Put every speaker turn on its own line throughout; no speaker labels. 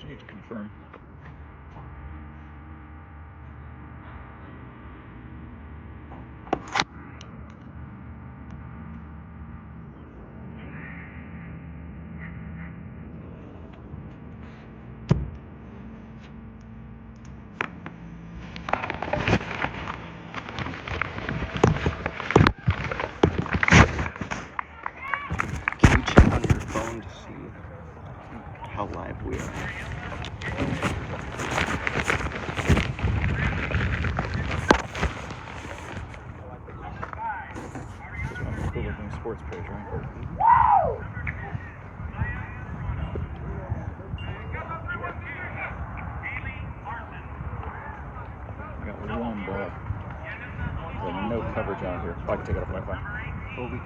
need to confirm.
How live we are.
This one's a cool looking sports page, right? I got one ball. There's no coverage out here. Oh, I can take it off Wi-Fi.
Oh, we can.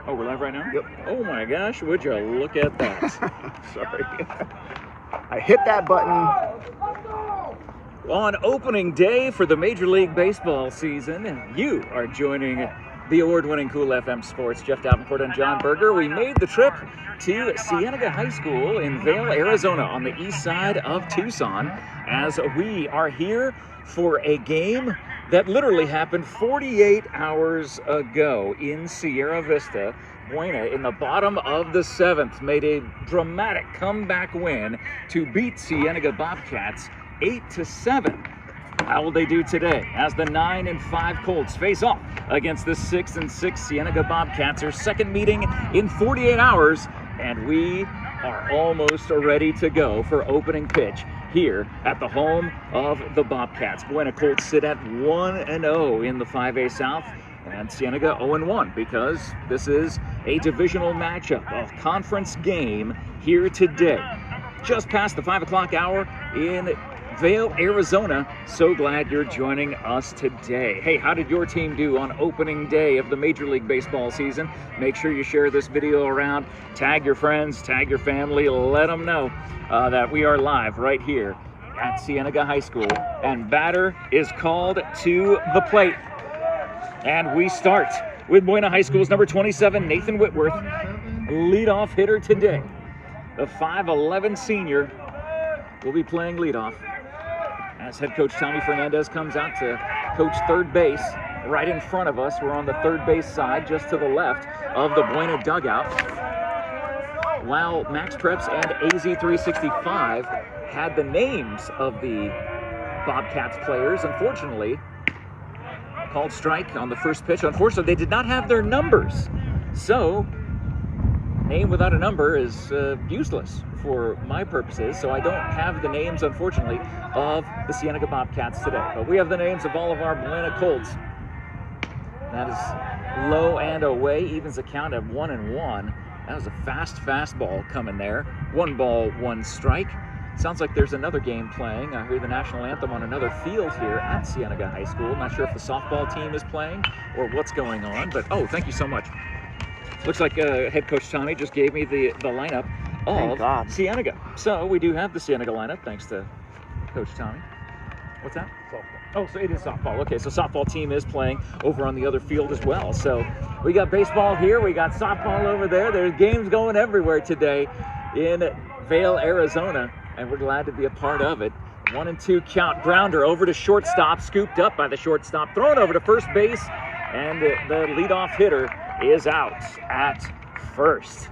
Oh, we're live right now?
Yep.
Oh my gosh, would you look at that?
Sorry. I hit that button.
On opening day for the Major League Baseball season, you are joining the award-winning Cool FM Sports, Jeff Davenport and John Berger. We made the trip to Cienega High School in Vail, Arizona, on the east side of Tucson, as we are here for a game that literally happened 48 hours ago in Sierra Vista. Buena, in the bottom of the 7th, made a dramatic comeback win to beat Cienega Bobcats 8-7. How will they do today as the 9-5 Colts face off against the 6-6 Cienega Bobcats? Their second meeting in 48 hours, and we are almost ready to go for opening pitch here at the home of the Bobcats. Buena Colts sit at 1-0 in the 5A South, and Cienega 0-1 because this is a divisional matchup, a conference game here today. Just past the 5 o'clock hour in Vail, Arizona. So glad you're joining us today. Hey, how did your team do on opening day of the Major League Baseball season? Make sure you share this video around, tag your friends, tag your family, let them know that we are live right here at Cienega High School. And batter is called to the plate. And we start with Buena High School's number 27, Nathan Whitworth, leadoff hitter today. The 5'11" senior will be playing leadoff as head coach Tommy Fernandez comes out to coach third base right in front of us. We're on the third base side, just to the left of the Buena dugout. While Max Preps and AZ365 had the names of the Bobcats players, unfortunately, called strike on the first pitch. Unfortunately, they did not have their numbers. So, name without a number is useless for my purposes, so I don't have the names, unfortunately, of the Cienega Bobcats today. But we have the names of all of our Buena Colts. That is low and away, evens the count at 1-1. That was a fast fastball coming there. 1 ball, 1 strike. Sounds like there's another game playing. I hear the national anthem on another field here at Cienega High School. Not sure if the softball team is playing or what's going on, but oh, thank you so much. Looks like head coach Tommy just gave me the lineup of Cienega. So we do have the Cienega lineup, thanks to Coach Tommy. What's that? Softball. Oh, so it is softball. Okay, so softball team is playing over on the other field as well. So we got baseball here, we got softball over there. There's games going everywhere today in Vail, Arizona, and we're glad to be a part of it. 1-2 count, grounder over to shortstop, scooped up by the shortstop, thrown over to first base, and the leadoff hitter is out at first.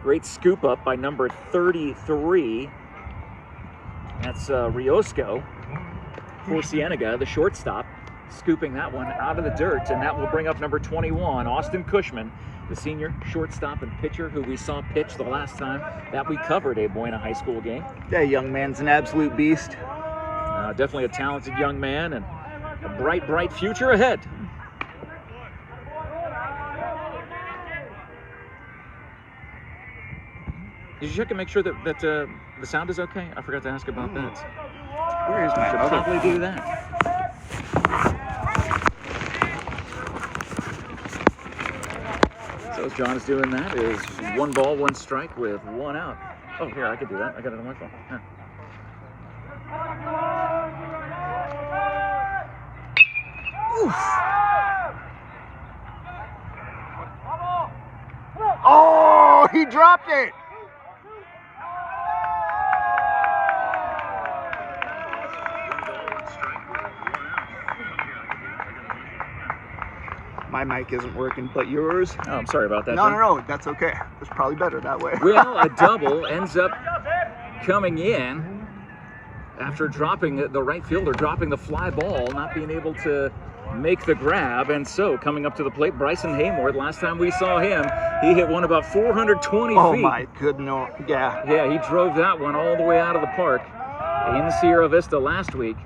Great scoop up by number 33. That's Riosco for Cienega, the shortstop, scooping that one out of the dirt, and that will bring up number 21, Austin Cushman, the senior shortstop and pitcher who we saw pitch the last time that we covered a Buena High School game.
That young man's an absolute beast.
Definitely a talented young man and a bright, bright future ahead. Did you check and make sure that the sound is okay? I forgot to ask about that.
Where is my
Should
other?
probably do that.
So
So as John is doing that, is 1 ball, 1 strike with 1 out. Oh, here, I could do that. I got it on my phone. Here. Oof.
Oh, he dropped it. My mic isn't working, but yours.
Oh, I'm sorry about that.
No, that's okay. It's probably better that way.
Well, a double ends up coming in after dropping the right fielder, dropping the fly ball, not being able to make the grab. And so coming up to the plate, Bryson Haymore. Last time we saw him, he hit one about 420
Oh
feet.
my goodness, yeah.
Yeah, he drove that one all the way out of the park in Sierra Vista last week.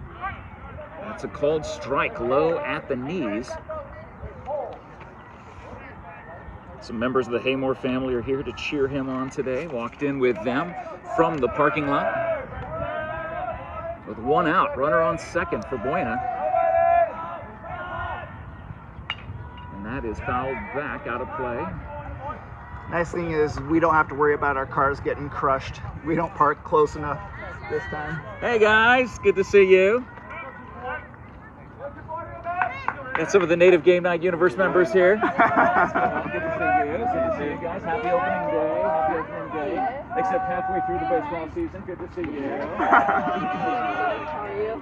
That's a called strike, low at the knees. Some members of the Haymore family are here to cheer him on today. Walked in with them from the parking lot. With 1 out, runner on second for Buena. And that is fouled back out of play.
Nice thing is we don't have to worry about our cars getting crushed. We don't park close enough this time.
Hey guys, good to see you. Got some of the Native Game Night Universe members here. Good to see you. Good to see you guys. Happy opening day. Happy opening day. Except halfway through the baseball season. Good to see you.
How are you?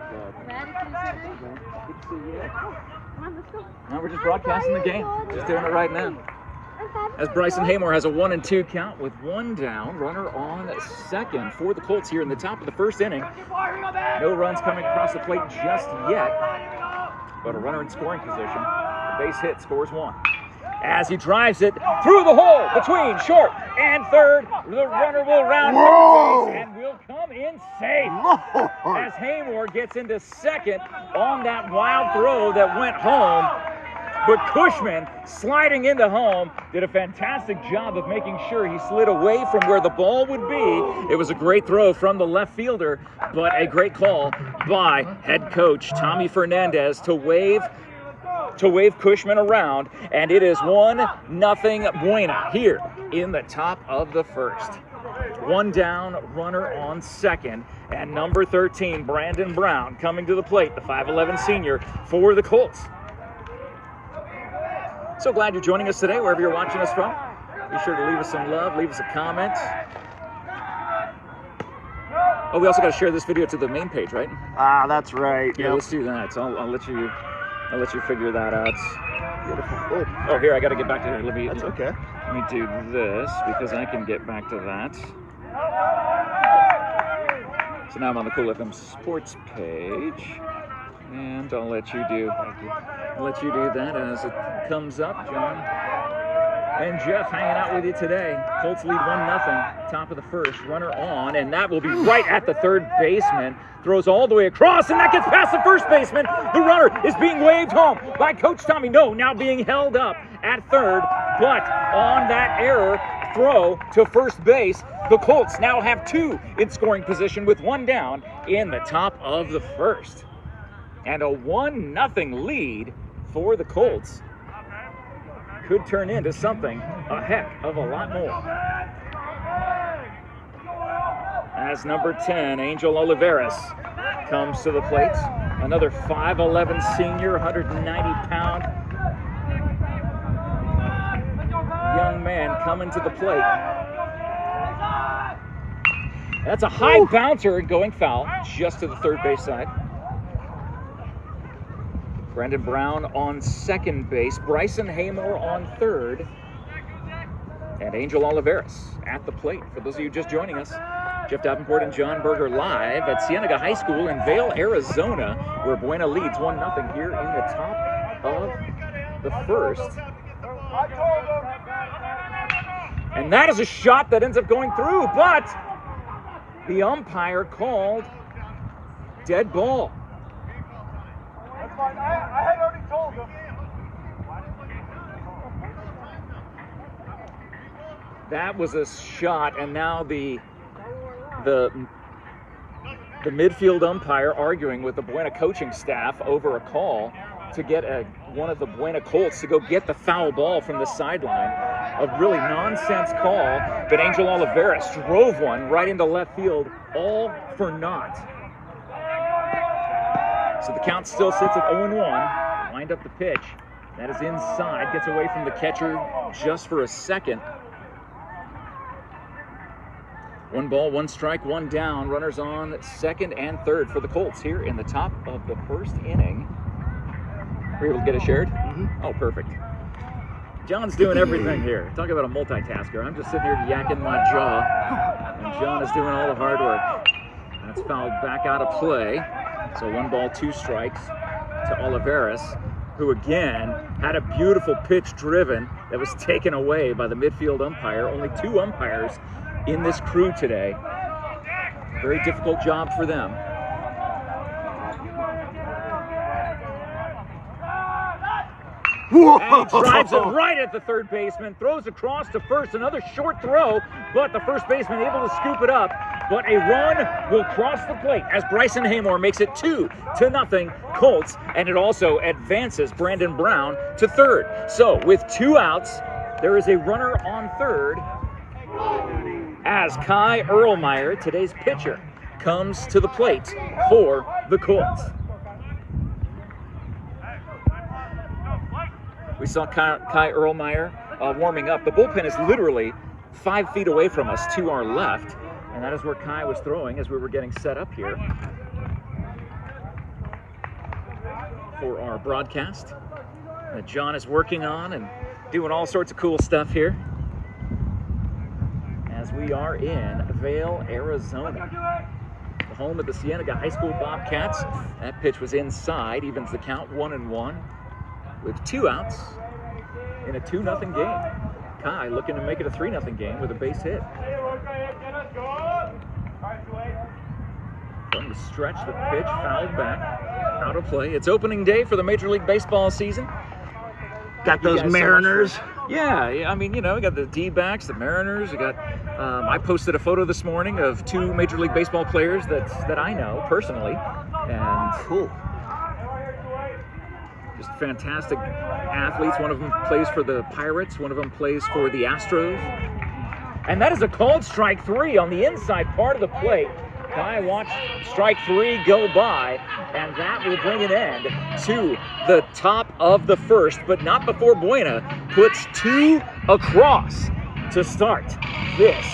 Good to see you. Now we're just broadcasting the game. Just doing it right now. As Bryson Haymore has a 1-2 count with 1 down, runner on second for the Colts here in the top of the first inning. No runs coming across the plate just yet, but a runner in scoring position. A base hit scores 1. As he drives it through the hole between short and third, the runner will round third base and will come in safe. As Haymore gets into second on that wild throw that went home. But Cushman, sliding into home, did a fantastic job of making sure he slid away from where the ball would be. It was a great throw from the left fielder, but a great call by head coach Tommy Fernandez to wave Cushman around, and it is 1-0 Buena here in the top of the first. 1 down, runner on second, and number 13, Brandon Brown, coming to the plate, the 5'11 senior for the Colts. So glad you're joining us today, wherever you're watching us from. Be sure to leave us some love, leave us a comment. Oh, we also got to share this video to the main page, right?
Ah, that's right.
Yeah, let's do that. So I'll let you figure that out. Beautiful. Oh, here, I got to get back to here.
That's okay.
Let me do this because I can get back to that. So now I'm on the Cool FM Sports page. And I'll let you do that as it comes up, John. And Jeff hanging out with you today. Colts lead 1-0, top of the first, runner on, and that will be right at the third baseman. Throws all the way across, and that gets past the first baseman. The runner is being waved home by Coach Tommy. No, now being held up at third, but on that error throw to first base, the Colts now have 2 in scoring position with 1 down in the top of the first. And a 1-0 lead for the Colts could turn into something a heck of a lot more. As number 10, Angel Oliveras, comes to the plate. Another 5'11 senior, 190-pound young man coming to the plate. That's a high bouncer going foul just to the third base side. Brandon Brown on second base, Bryson Haymore on third, and Angel Oliveras at the plate. For those of you just joining us, Jeff Davenport and John Berger live at Cienega High School in Vail, Arizona, where Buena leads 1-0 here in the top of the first. And that is a shot that ends up going through, but the umpire called dead ball.
I had already told him.
That was a shot, and now the midfield umpire arguing with the Buena coaching staff over a call to get one of the Buena Colts to go get the foul ball from the sideline. A really nonsense call, but Angel Oliveras drove one right into left field, all for naught. So the count still sits at 0-1. Wind up the pitch. That is inside, gets away from the catcher just for a second. 1 ball, 1 strike, 1 down. Runners on second and third for the Colts here in the top of the first inning. Were you able to get it shared? Oh, perfect. John's doing everything here. Talk about a multitasker. I'm just sitting here yakking my jaw, and John is doing all the hard work. That's fouled back out of play. So 1 ball, 2 strikes to Oliveras, who again had a beautiful pitch driven that was taken away by the midfield umpire. Only 2 umpires in this crew today. Very difficult job for them.
Whoa.
And he drives it right at the third baseman, throws across to first, another short throw, but the first baseman able to scoop it up. But a run will cross the plate as Bryson Haymore makes it 2-0 Colts, and it also advances Brandon Brown to third. So with 2 outs, there is a runner on third as Kai Erlmeyer, today's pitcher, comes to the plate for the Colts. We saw Kai Erlmeyer warming up. The bullpen is literally 5 feet away from us to our left, and that is where Kai was throwing as we were getting set up here for our broadcast that John is working on and doing all sorts of cool stuff here as we are in Vail, Arizona, the home of the Cienega High School Bobcats. That pitch was inside, evens the count 1-1 with 2 outs in a 2-0 game. Kai looking to make it a 3-0 game with a base hit. From the stretch, the pitch fouled back, out of play. It's opening day for the Major League Baseball season.
Got those Mariners.
So yeah, I mean, you know, we got the D-backs, the Mariners. We got. I posted a photo this morning of 2 Major League Baseball players that I know personally, and
Cool.
just fantastic athletes. One of them plays for the Pirates. One of them plays for the Astros. And that is a called strike 3 on the inside part of the plate. Kai watched strike 3 go by, and that will bring an end to the top of the first, but not before Buena puts 2 across to start this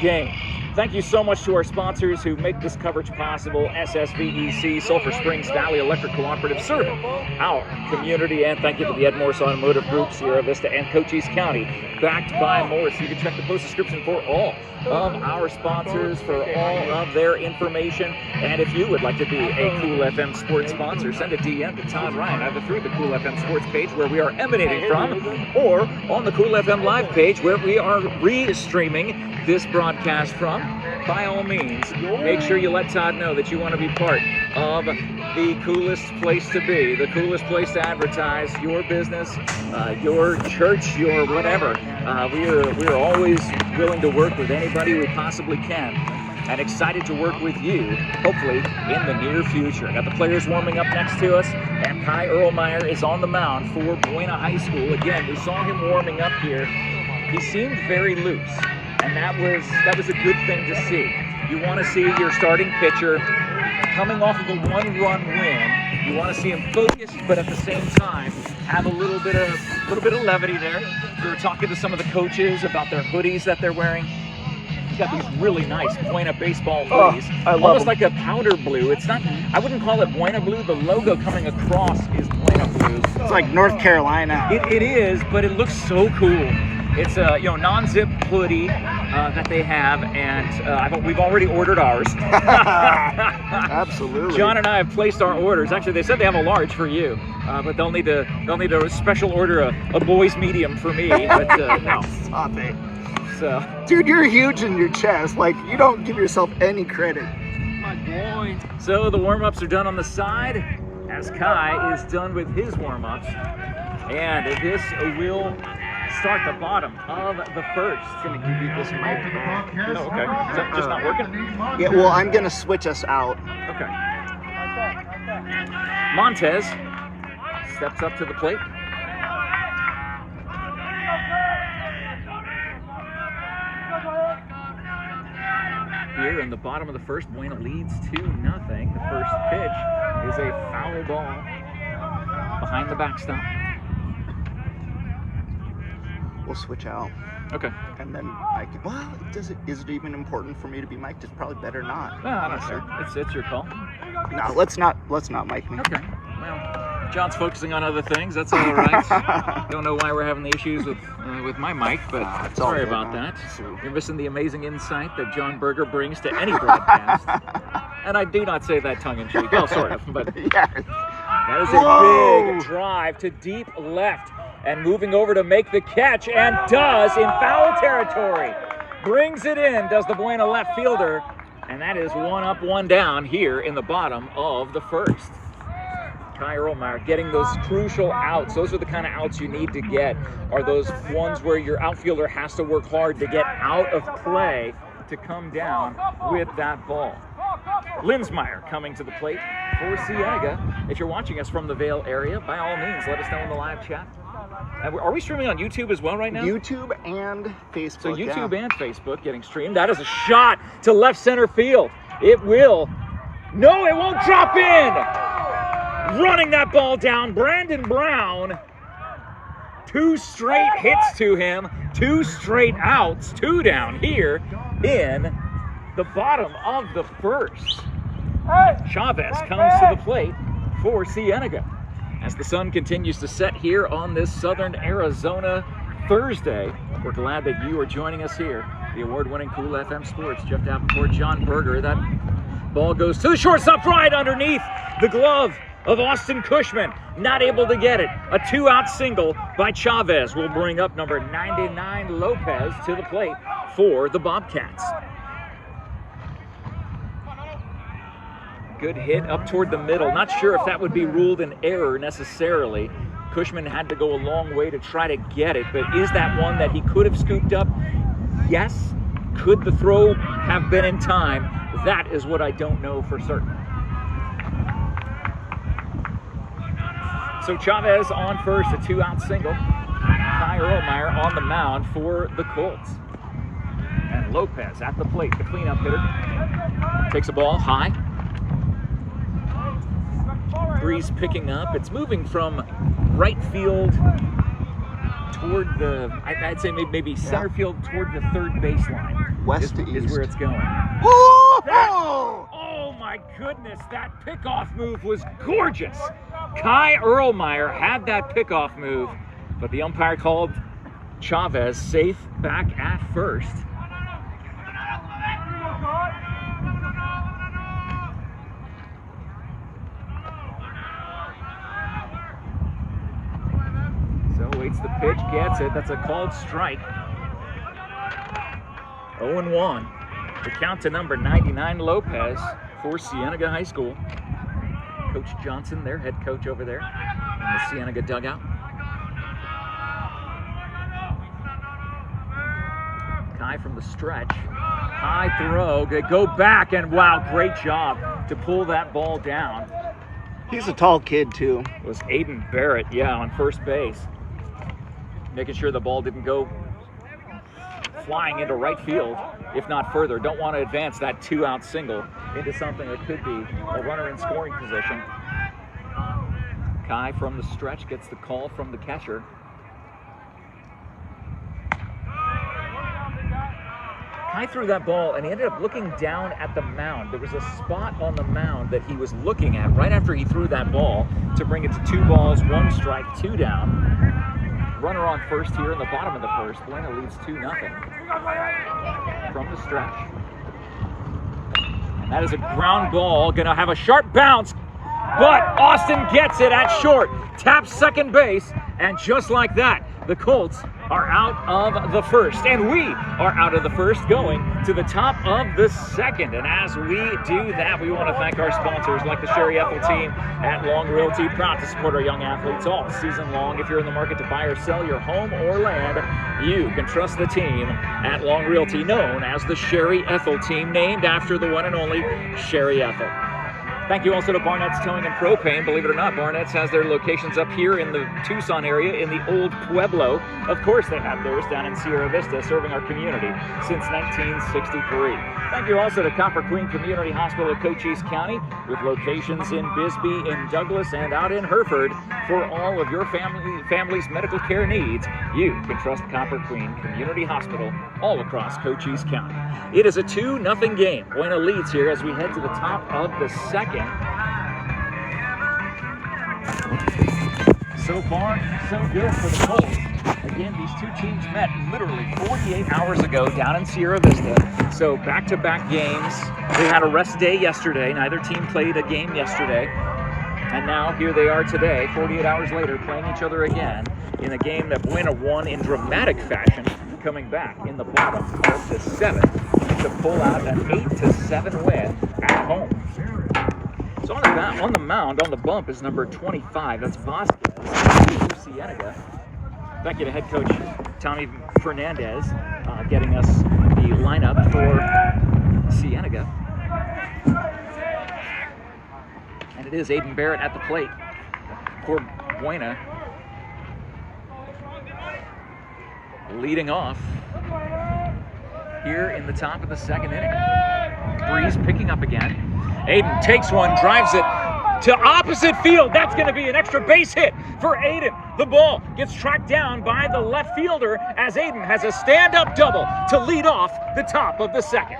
game. Thank you so much to our sponsors who make this coverage possible. SSVEC, Sulphur Springs Valley Electric Cooperative, serving our community. And thank you to the MORSE Automotive Group, Sierra Vista, and Cochise County, backed by Morse. You can check the post description for all of our sponsors, for all of their information. And if you would like to be a Cool FM Sports sponsor, send a DM to Todd Ryan, either through the Cool FM Sports page where we are emanating from, or on the Cool FM Live page where we are re-streaming this broadcast from. By all means, make sure you let Todd know that you want to be part of the coolest place to be, the coolest place to advertise your business, your church, your whatever. We are always willing to work with anybody we possibly can, and excited to work with you, hopefully in the near future. Got the players warming up next to us, and Kai Erlmeyer is on the mound for Buena High School. Again, we saw him warming up here. He seemed very loose, and that was a good thing to see. You want to see your starting pitcher coming off of a 1-run win. You want to see him focused, but at the same time have a little bit of levity there. We were talking to some of the coaches about their hoodies that they're wearing. He's got these really nice Buena baseball hoodies,
I love
almost
them.
like a powder blue. It's not. I wouldn't call it Buena blue. The logo coming across is Buena blue.
It's like North Carolina.
It is, but it looks so cool. It's a non-zip hoodie that they have, and we've already ordered ours.
Absolutely.
John and I have placed our orders. Actually, they said they have a large for you, but they'll need to special order a boy's medium for me. But no.
Stop it.
So,
Dude, you're huge in your chest. Like, you don't give yourself any credit.
my boy. So the warm-ups are done on the side, as Kai is done with his warm-ups, and this will start the bottom of the first.
I'm gonna give you this microphone.
Oh, okay. Is that just not working?
Yeah, well, I'm gonna switch us out.
Okay. Montez steps up to the plate. Here in the bottom of the first, Buena leads 2-0. The first pitch is a foul ball behind the backstop.
We'll switch out.
Okay.
And then I can, well, is it even important for me to be mic'd? It's probably better not.
No, I'm not sure. It's your call.
No, let's not mic me.
Okay. Well, John's focusing on other things. That's all right. Don't know why we're having the issues with my mic, but sorry about that. You're missing the amazing insight that John Berger brings to any broadcast. And I do not say that tongue-in-cheek. Well, sort of, but
Yeah.
that is a big drive to deep left. And moving over to make the catch, and does in foul territory. Brings it in, does the Buena left fielder. And that is 1 up, 1 down here in the bottom of the first. Kai Erlmeyer getting those crucial outs. Those are the kind of outs you need to get, are those ones where your outfielder has to work hard to get out of play to come down with that ball. Linsmeyer coming to the plate for Cienega. If you're watching us from the Vale area, by all means, let us know in the live chat. Are we streaming on YouTube as well right now?
YouTube and Facebook.
So YouTube and Facebook getting streamed. That is a shot to left center field. It will. No, it won't drop in. Running that ball down, Brandon Brown. 2 straight hits to him. 2 straight outs. 2 down here in the bottom of the first. Chavez comes to the plate for Cienega. As the sun continues to set here on this Southern Arizona Thursday, we're glad that you are joining us here. The award-winning Cool FM Sports, Jeff Davenport, John Berger. That ball goes to the shortstop right underneath the glove of Austin Cushman. Not able to get it. A 2-out single by Chavez will bring up number 99 Lopez to the plate for the Bobcats. Good hit up toward the middle. Not sure if that would be ruled an error necessarily. Cushman had to go a long way to try to get it, but is that one that he could have scooped up? Yes. Could the throw have been in time? That is what I don't know for certain. So Chavez on first, a 2-out single. Kai Erlmeyer on the mound for the Colts. And Lopez at the plate, the cleanup hitter. Takes a ball high. Breeze picking up. It's moving from right field toward the, I'd say maybe center field toward the third baseline.
West to east.
Is where it's going.
Oh!
Oh my goodness, that pickoff move was gorgeous. Kai Erlmeyer had that pickoff move, but the umpire called Chavez safe back at first. Waits the pitch, gets it. That's a called strike. 0-1. The count to number 99 Lopez for Cienega High School. Coach Johnson, their head coach over there in the Cienega dugout. Kai from the stretch. High throw. They go back, and wow, great job to pull that ball down.
He's a tall kid, too.
It was Aiden Barrett, yeah, on first base. Making sure the ball didn't go flying into right field, if not further. Don't want to advance that 2-out single into something that could be a runner in scoring position. Kai from the stretch gets the call from the catcher. Kai threw that ball, and he ended up looking down at the mound. There was a spot on the mound that he was looking at right after he threw that ball to bring it to 2 balls, 1 strike, 2 down. Runner on first here in the bottom of the first. Buena leads 2-0 from the stretch. And that is a ground ball, gonna have a sharp bounce, but Austin gets it at short, taps second base, and just like that, the Colts are out of the first, and we are out of the first, going to the top of the second. And as we do that, we want to thank our sponsors like the Sherry ETHELL team at Long Realty, proud to support our young athletes all season long. If you're in the market to buy or sell your home or land, you can trust the team at Long Realty, known as the Sherry ETHELL team, named after the one and only Sherry ETHELL. Thank you also to Barnett's Towing and Propane. Believe it or not, Barnett's has their locations up here in the Tucson area in the Old Pueblo. Of course, they have theirs down in Sierra Vista, serving our community since 1963. Thank you also to Copper Queen Community Hospital of Cochise County, with locations in Bisbee and Douglas and out in Hereford. For all of your family's medical care needs, you can trust Copper Queen Community Hospital all across Cochise County. It is a 2-0 game. Buena leads here as we head to the top of the second. So far, so good for the Colts. Again, these two teams met literally 48 hours ago down in Sierra Vista. So back-to-back games. They had a rest day yesterday. Neither team played a game yesterday. And now here they are today, 48 hours later, playing each other again in a game that Buena won in dramatic fashion, coming back in the bottom of the 7th to pull out an 8-7 win at home. So on the mound, on the bump, is number 25. That's Vasquez for Cienega. Thank you to head coach Tommy Fernandez getting us the lineup for Cienega. And it is Aiden Barrett at the plate for Buena. Leading off here in the top of the second inning. Breeze picking up again. Aiden takes one, drives it to opposite field. That's going to be an extra base hit for Aiden. The ball gets tracked down by the left fielder as Aiden has a stand-up double to lead off the top of the second.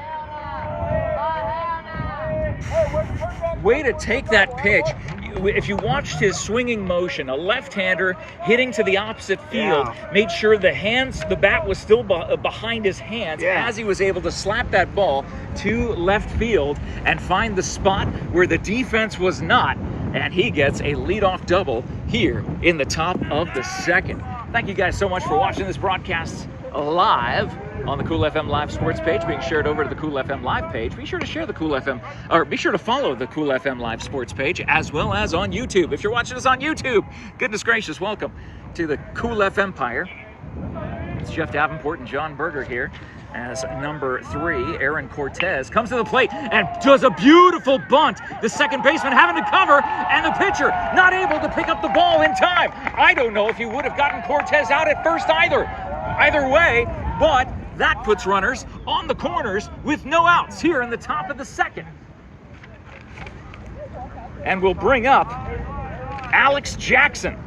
Way to take that pitch. If you watched his swinging motion, a left-hander hitting to the opposite field, made sure the bat was still behind his hands as he was able to slap that ball to left field and find the spot where the defense was not, and he gets a leadoff double here in the top of the second. Thank you guys so much for watching this broadcast live on the Cool FM Live Sports page, being shared over to the Cool FM Live page. Be sure to share the Cool FM, or be sure to follow the Cool FM Live Sports page, as well as on YouTube. If you're watching us on YouTube, goodness gracious, welcome to the Cool F Empire. It's Jeff Davenport and John Berger here as number 3, Aaron Cortez, comes to the plate and does a beautiful bunt. The second baseman having to cover, and the pitcher not able to pick up the ball in time. I don't know if he would have gotten Cortez out at first either way, but that puts runners on the corners with no outs here in the top of the second. And we'll bring up Alex Jackson,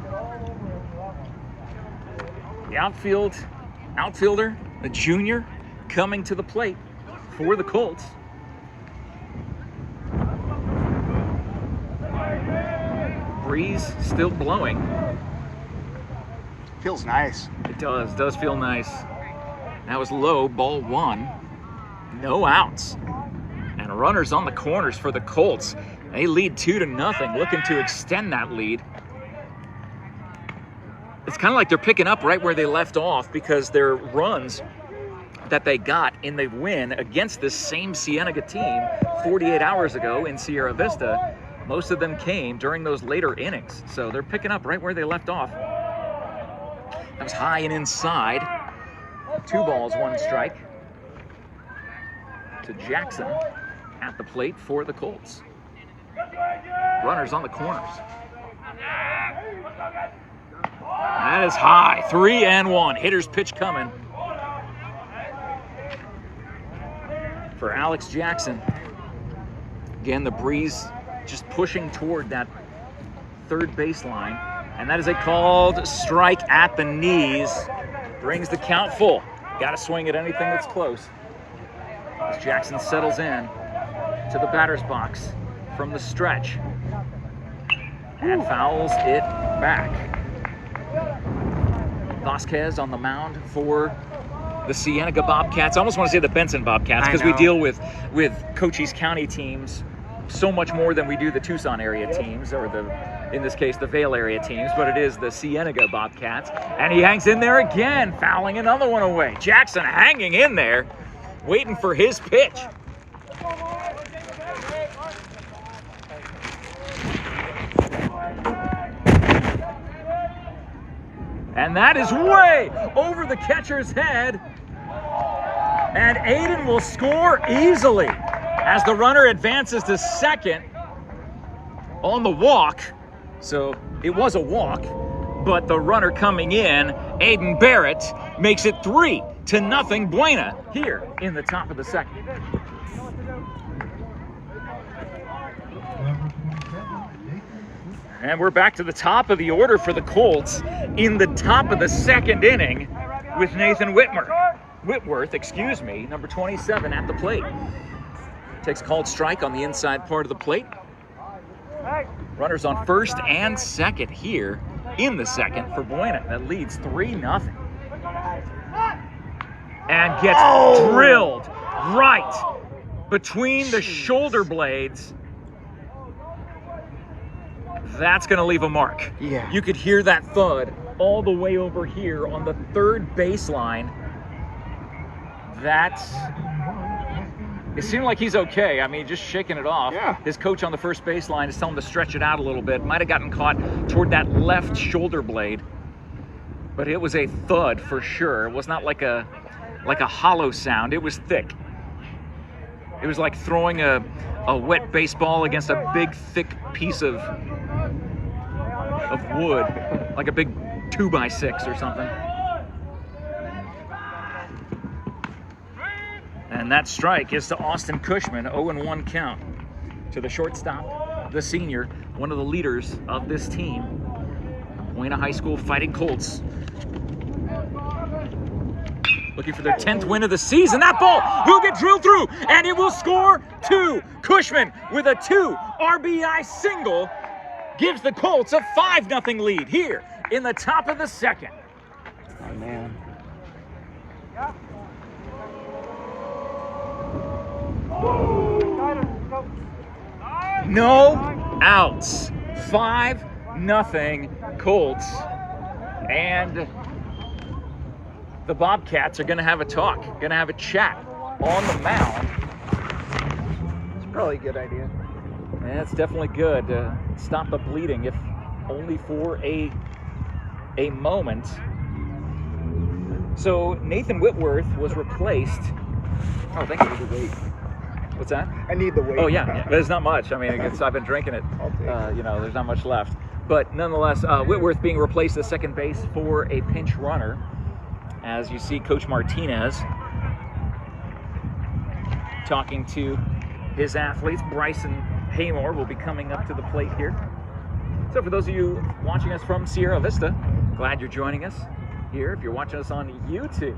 the outfielder, a junior, coming to the plate for the Colts. Breeze still blowing.
Feels nice.
It does feel nice. That was low, ball 1. No outs. And runners on the corners for the Colts. They lead 2-0, looking to extend that lead. It's kind of like they're picking up right where they left off, because their runs that they got in the win against this same Cienega team 48 hours ago in Sierra Vista, most of them came during those later innings. So they're picking up right where they left off. That was high and inside. 2 balls, 1 strike to Jackson at the plate for the Colts. Runners on the corners. That is high. 3-1. Hitter's pitch coming for Alex Jackson. Again, the breeze just pushing toward that third baseline. And that is a called strike at the knees. Brings the count full. Got to swing at anything that's close. As Jackson settles in to the batter's box from the stretch and fouls it back. Vasquez on the mound for the Cienega Bobcats. I almost want to say the Benson Bobcats, because we deal with Cochise County teams so much more than we do the Tucson area teams, or in this case, the Vail area teams, but it is the Cienega Bobcats. And he hangs in there again, fouling another one away. Jackson hanging in there, waiting for his pitch. And that is way over the catcher's head. And Aiden will score easily as the runner advances to second. on the walk. So it was a walk, but the runner coming in, Aiden Barrett, makes it 3-0 Buena here in the top of the second. And we're back to the top of the order for the Colts in the top of the second inning with Nathan Whitworth, number 27 at the plate. Takes called strike on the inside part of the plate. Runners on first and second here in the second for Buena. That leads 3-0. And gets drilled right between the shoulder blades. That's going to leave a mark.
Yeah.
You could hear that thud all the way over here on the third baseline. It seemed like he's okay. I mean, just shaking it off.
Yeah.
His coach on the first baseline is telling him to stretch it out a little bit. Might have gotten caught toward that left shoulder blade. But it was a thud for sure. It was not like a hollow sound. It was thick. It was like throwing a wet baseball against a big, thick piece of wood, like a big 2x6 or something. And that strike is to Austin Cushman, 0-1 count to the shortstop, the senior, one of the leaders of this team. Buena High School Fighting Colts looking for their 10th win of the season. That ball will get drilled through, and it will score 2. Cushman with a 2 RBI single gives the Colts a 5-0 lead here in the top of the second.
Oh, man.
No outs. 5-0 Colts. And the Bobcats are going to have a talk, going to have a chat on the mound.
It's probably a good idea.
Yeah, it's definitely good to stop the bleeding, if only for a moment. So Nathan Whitworth was replaced. Oh, thank you for the weight. What's that?
I need the weight.
Oh yeah, but it's not much. I mean, I've been drinking it. There's not much left. But nonetheless, Whitworth being replaced at second base for a pinch runner. As you see Coach Martinez talking to his athletes. Bryson Haymore will be coming up to the plate here. So for those of you watching us from Sierra Vista, glad you're joining us here. If you're watching us on YouTube,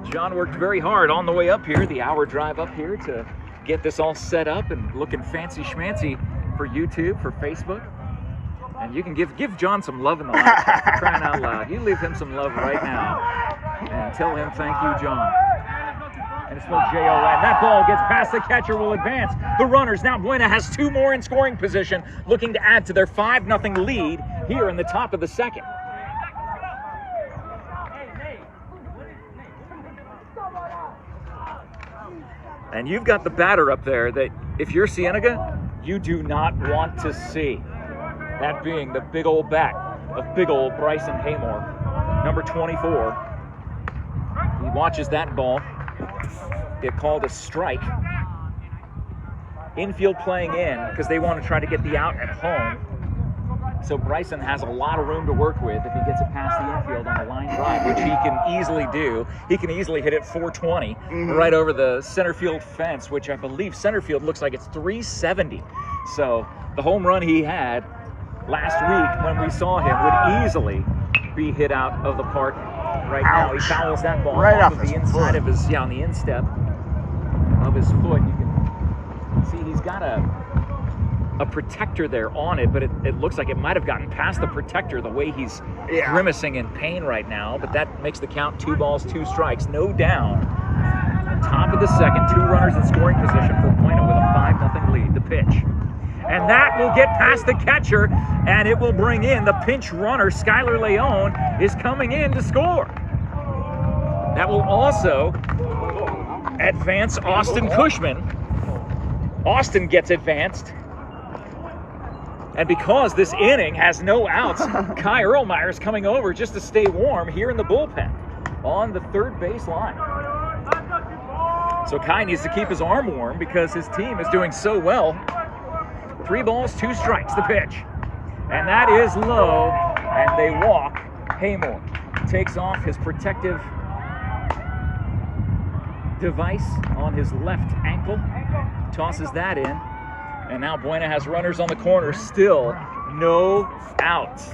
John worked very hard on the way up here, the hour drive up here, to get this all set up and looking fancy schmancy for YouTube, for Facebook. And you can give John some love in the live chat, for crying out loud. You leave him some love right now and tell him thank you, John. And it's spelled J-O-N. That ball gets past the catcher, will advance. The runners, now Buena has 2 more in scoring position, looking to add to their 5-0 lead here in the top of the second. And you've got the batter up there that, if you're Cienega, you do not want to see. That being the big old bat of big old Bryson Haymore, number 24. He watches that ball get called a strike. Infield playing in because they want to try to get the out at home. So Bryson has a lot of room to work with if he gets it past the infield on a line drive, which he can easily do. He can easily hit it 420 right over the center field fence, which I believe center field looks like it's 370. So the home run he had last week when we saw him would easily be hit out of the park right now. He fouls that ball
right
off
off
of the inside of his, on the instep of his foot. You can see he's got a protector there on it, but it looks like it might have gotten past the protector the way he's grimacing in pain right now. But that makes the count 2 balls, 2 strikes, no down. Top of the second, 2 runners in scoring position for Buena with a 5-0 lead. The pitch. And that will get past the catcher, and it will bring in the pinch runner. Skylar Leone is coming in to score. That will also advance Austin Cushman. Austin gets advanced. And because this inning has no outs, Kai Erlmeyer is coming over just to stay warm here in the bullpen on the third base line. So Kai needs to keep his arm warm because his team is doing so well. 3 balls, 2 strikes, the pitch. And that is low, and they walk. Haymore takes off his protective device on his left ankle, tosses that in, and now Buena has runners on the corner, still no outs.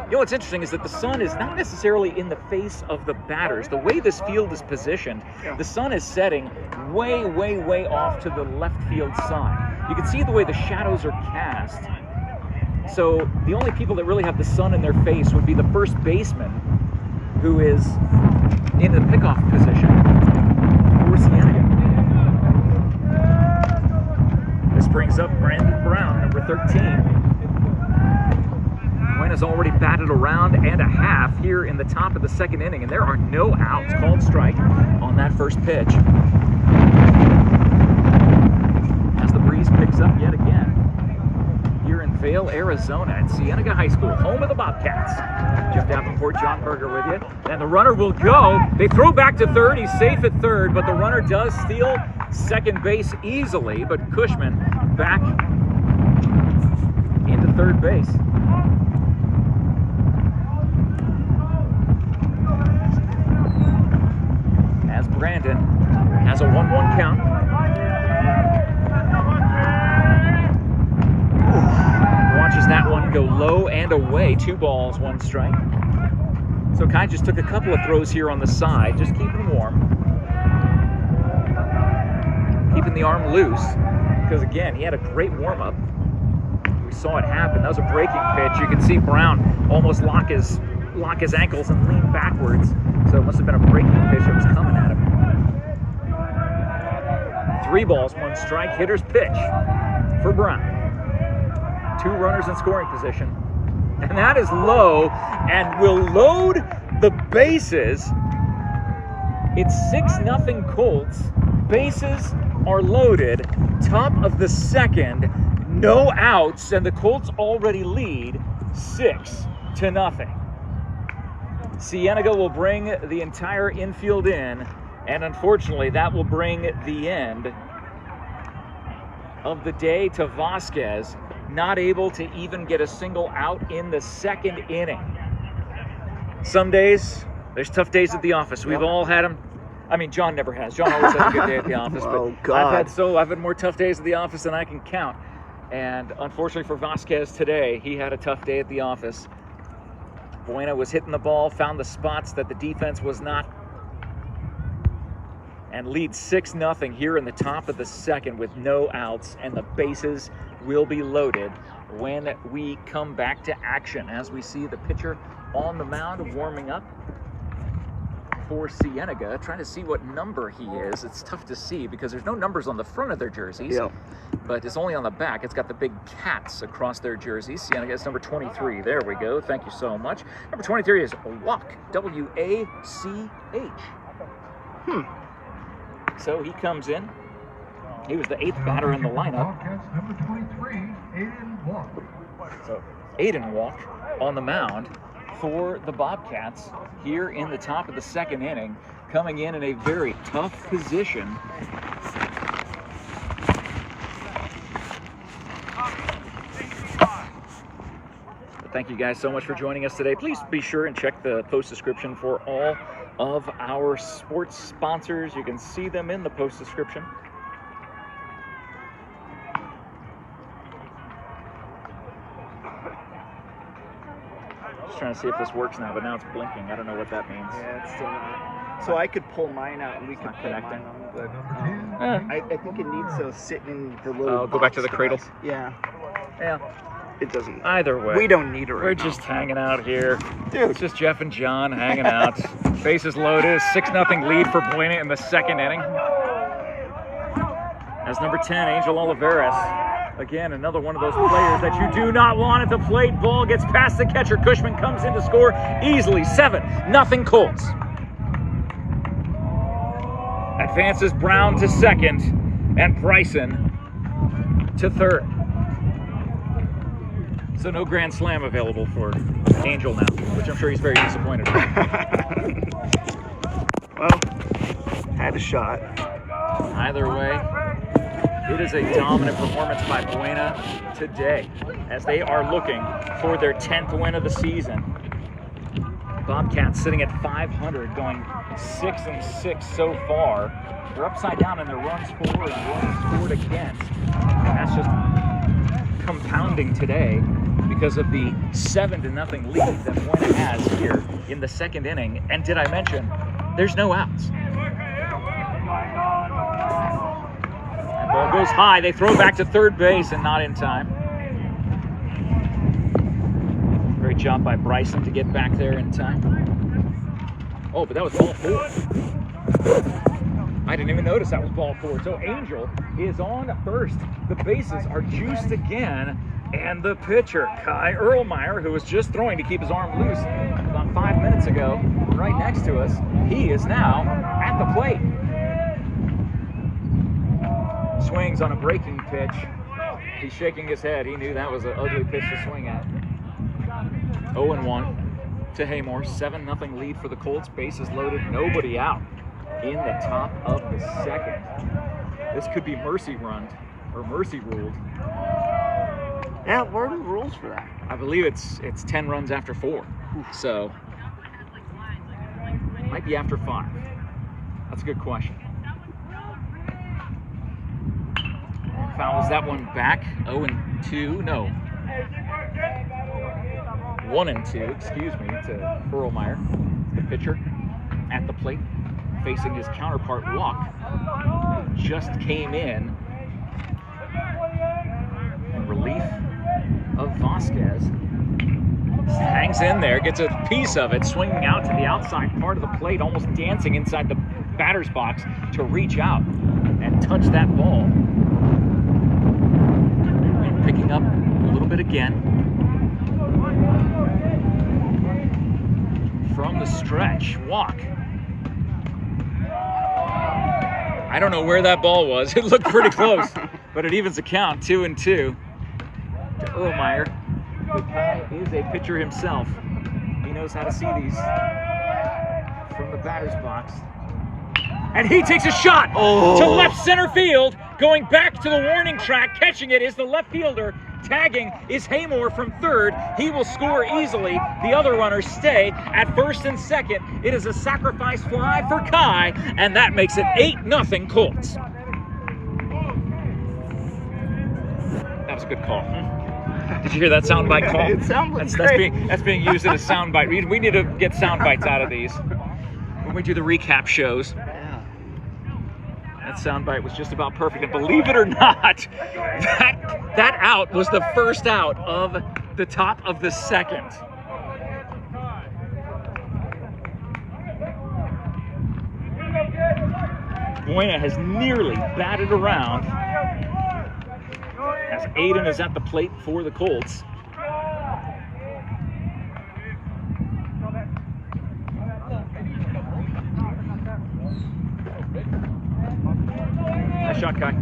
You know what's interesting is that the sun is not necessarily in the face of the batters. The way this field is positioned, the sun is setting way, way, way off to the left field side. You can see the way the shadows are cast. So the only people that really have the sun in their face would be the first baseman, who is in the pickoff position for Cienega. This brings up Brandon Brown, number 13. Buena's already batted a round and a half here in the top of the second inning, and there are no outs. Called strike on that first pitch. As the breeze picks up yet again here in Vail, Arizona at Cienega High School, home of the Bobcats. Jeff Davenport, John Berger with you. And the runner will go. They throw back to third. He's safe at third, but the runner does steal second base easily, but Cushman back into third base. As Brandon has a 1-1 count. Watches that one go low and away. 2 balls, 1 strike. So Kai just took a couple of throws here on the side, just keeping warm. Keeping the arm loose, because again, he had a great warm-up. We saw it happen. That was a breaking pitch. You can see Brown almost lock his ankles and lean backwards. So it must have been a breaking pitch that was coming at him. 3 balls, 1 strike. Hitter's pitch for Brown. 2 runners in scoring position. And that is low and will load the bases. It's 6-0 Colts. Bases are loaded. Top of the second. No outs. And the Colts already lead 6-0. Cienega will bring the entire infield in, and unfortunately that will bring the end of the day to Vasquez, not able to even get a single out in the second inning. Some days, there's tough days at the office. We've all had them. I mean, John never has. John always has a good day at the office, but I've had more tough days at the office than I can count. And unfortunately for Vasquez today, he had a tough day at the office. Buena was hitting the ball, found the spots that the defense was not, and leads 6-0 here in the top of the second with no outs, and the bases will be loaded when we come back to action, as we see the pitcher on the mound warming up for Cienega, trying to see what number he is. It's tough to see because there's no numbers on the front of their jerseys, but it's only on the back. It's got the big cats across their jerseys. Cienega is number 23. There we go. Thank you so much. Number 23 is Wach, W-A-C-H. So he comes in. He was the 8th batter in the lineup.
Number 23, Aiden Wach.
So Aiden Wach on the mound for the Bobcats here in the top of the second inning, coming in a very tough position. But thank you guys so much for joining us today. Please be sure and check the post description for all of our sports sponsors. You can see them in the post description. Trying to see if this works now, but now it's blinking. I don't know what that means.
Yeah, it's still not. So I could pull mine out and we could connect it. But I think it needs to sit in the little.
Go back to the cradle.
Yeah.
Yeah.
It doesn't.
Either way.
We don't need it right
We're
now.
just hanging out here.
Dude.
It's just Jeff and John hanging out. Bases loaded. 6-0 lead for Buena in the second inning. As number 10, Angel Oliveras. Again, another one of those players that you do not want at the plate. Ball gets past the catcher. Cushman comes in to score easily. 7-0 Colts. Advances Brown to second and Bryson to third. So no grand slam available for Angel now, which I'm sure he's very disappointed about.
Well, had a shot.
Either way, It is a dominant performance by Buena today as they are looking for their 10th win of the season. Bobcats sitting at 500, going 6-6 so far. They're upside down in their runs for and runs scored against. And that's just compounding today because of the 7-0 lead that Buena has here in the second inning. And did I mention, there's no outs. That ball goes high. They throw back to third base and not in time. Great job by Bryson to get back there in time. Oh, but that was ball 4. I didn't even notice that was ball 4. So Angel is on first. The bases are juiced again. And the pitcher, Kai Erlmeyer, who was just throwing to keep his arm loose about 5 minutes ago, right next to us, he is now at the plate. Swings on a breaking pitch. He's shaking his head. He knew that was an ugly pitch to swing at. 0-1 to Haymore. 7-0 lead for the Colts. Bases loaded, nobody out in the top of the second. This could be mercy ruled.
Yeah, what are the rules for that?
I believe it's 10 runs after 4. So might be after 5. That's a good question. Fouls that one back. 0-2. No. 1-2, excuse me, to Erlmeyer, the pitcher, at the plate, facing his counterpart Walk. Just came in relief of Vasquez. Hangs in there, gets a piece of it, swinging out to the outside part of the plate, almost dancing inside the batter's box to reach out and touch that ball. And picking up a little bit again. From the stretch, Walk. I don't know where that ball was. It looked pretty close, but it evens the count, 2-2 to Erlmeyer. The guy is a pitcher himself. He knows how to see these from the batter's box. And he takes a shot to left center field. Going back to the warning track, catching it is the left fielder. Tagging is Haymore from third. He will score easily. The other runners stay at first and second. It is a sacrifice fly for Kai, and that makes it 8-0 Colts. That was a good call. Did you hear that soundbite call?
It sounds like
that's being used in a soundbite. We need to get soundbites out of these when we do the recap shows. That soundbite was just about perfect, and believe it or not, that out was the first out of the top of the second. Buena has nearly batted around as Aiden is at the plate for the Colts. Nice shot, Kai.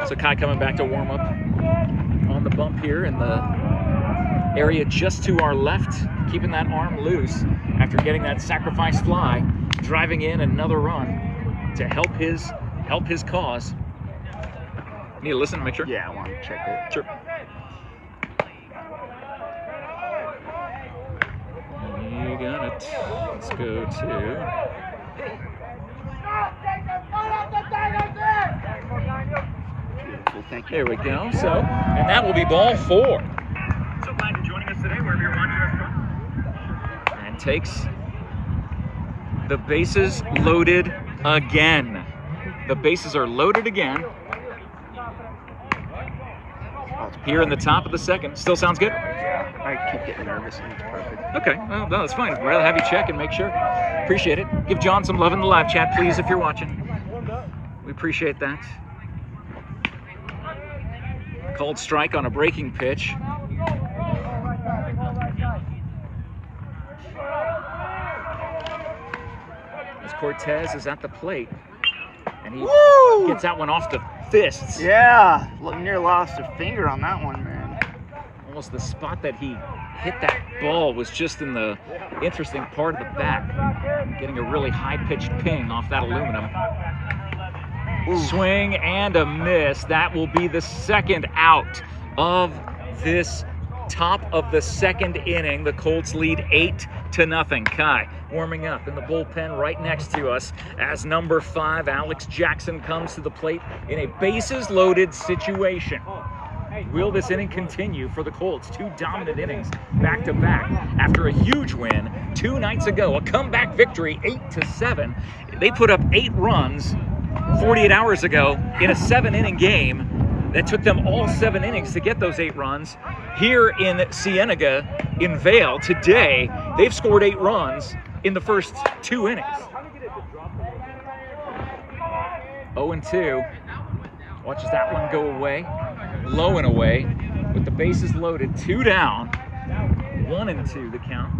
So Kai coming back to warm up on the bump here in the area just to our left, keeping that arm loose after getting that sacrifice fly, driving in another run to help his cause. Need to listen to make sure?
Yeah, I want to check it.
Sure. You got it. Let's go to...
Thank you.
There we go. So, and that will be ball 4.
So glad you're joining us today, wherever you're watching us from.
And takes the bases loaded again. The bases are loaded again. Here in the top of the second. Still sounds good?
Yeah, I keep getting nervous and it's perfect.
Okay, well, no, that's fine. I'd rather have you check and make sure. Appreciate it. Give John some love in the live chat, please, if you're watching. We appreciate that. Called strike on a breaking pitch. As Cortez is at the plate, and he gets that one off the fists.
Yeah, near lost a finger on that one, man.
Almost the spot that he hit that ball was just in the interesting part of the back. Getting a really high-pitched ping off that aluminum. Swing and a miss. That will be the second out of this top of the second inning. The Colts lead 8-0. Kai warming up in the bullpen right next to us as number 5, Alex Jackson, comes to the plate in a bases loaded situation. Will this inning continue for the Colts? 2 dominant innings back to back after a huge win 2 nights ago. A comeback victory, 8-7. They put up 8 runs 48 hours ago in a 7-inning game that took them all 7 innings to get those 8 runs. Here in Cienega, in Vale, today, they've scored 8 runs in the first 2 innings. 0-2. Watches that one go away. Low and away with the bases loaded. 2 down. 1-2 the count.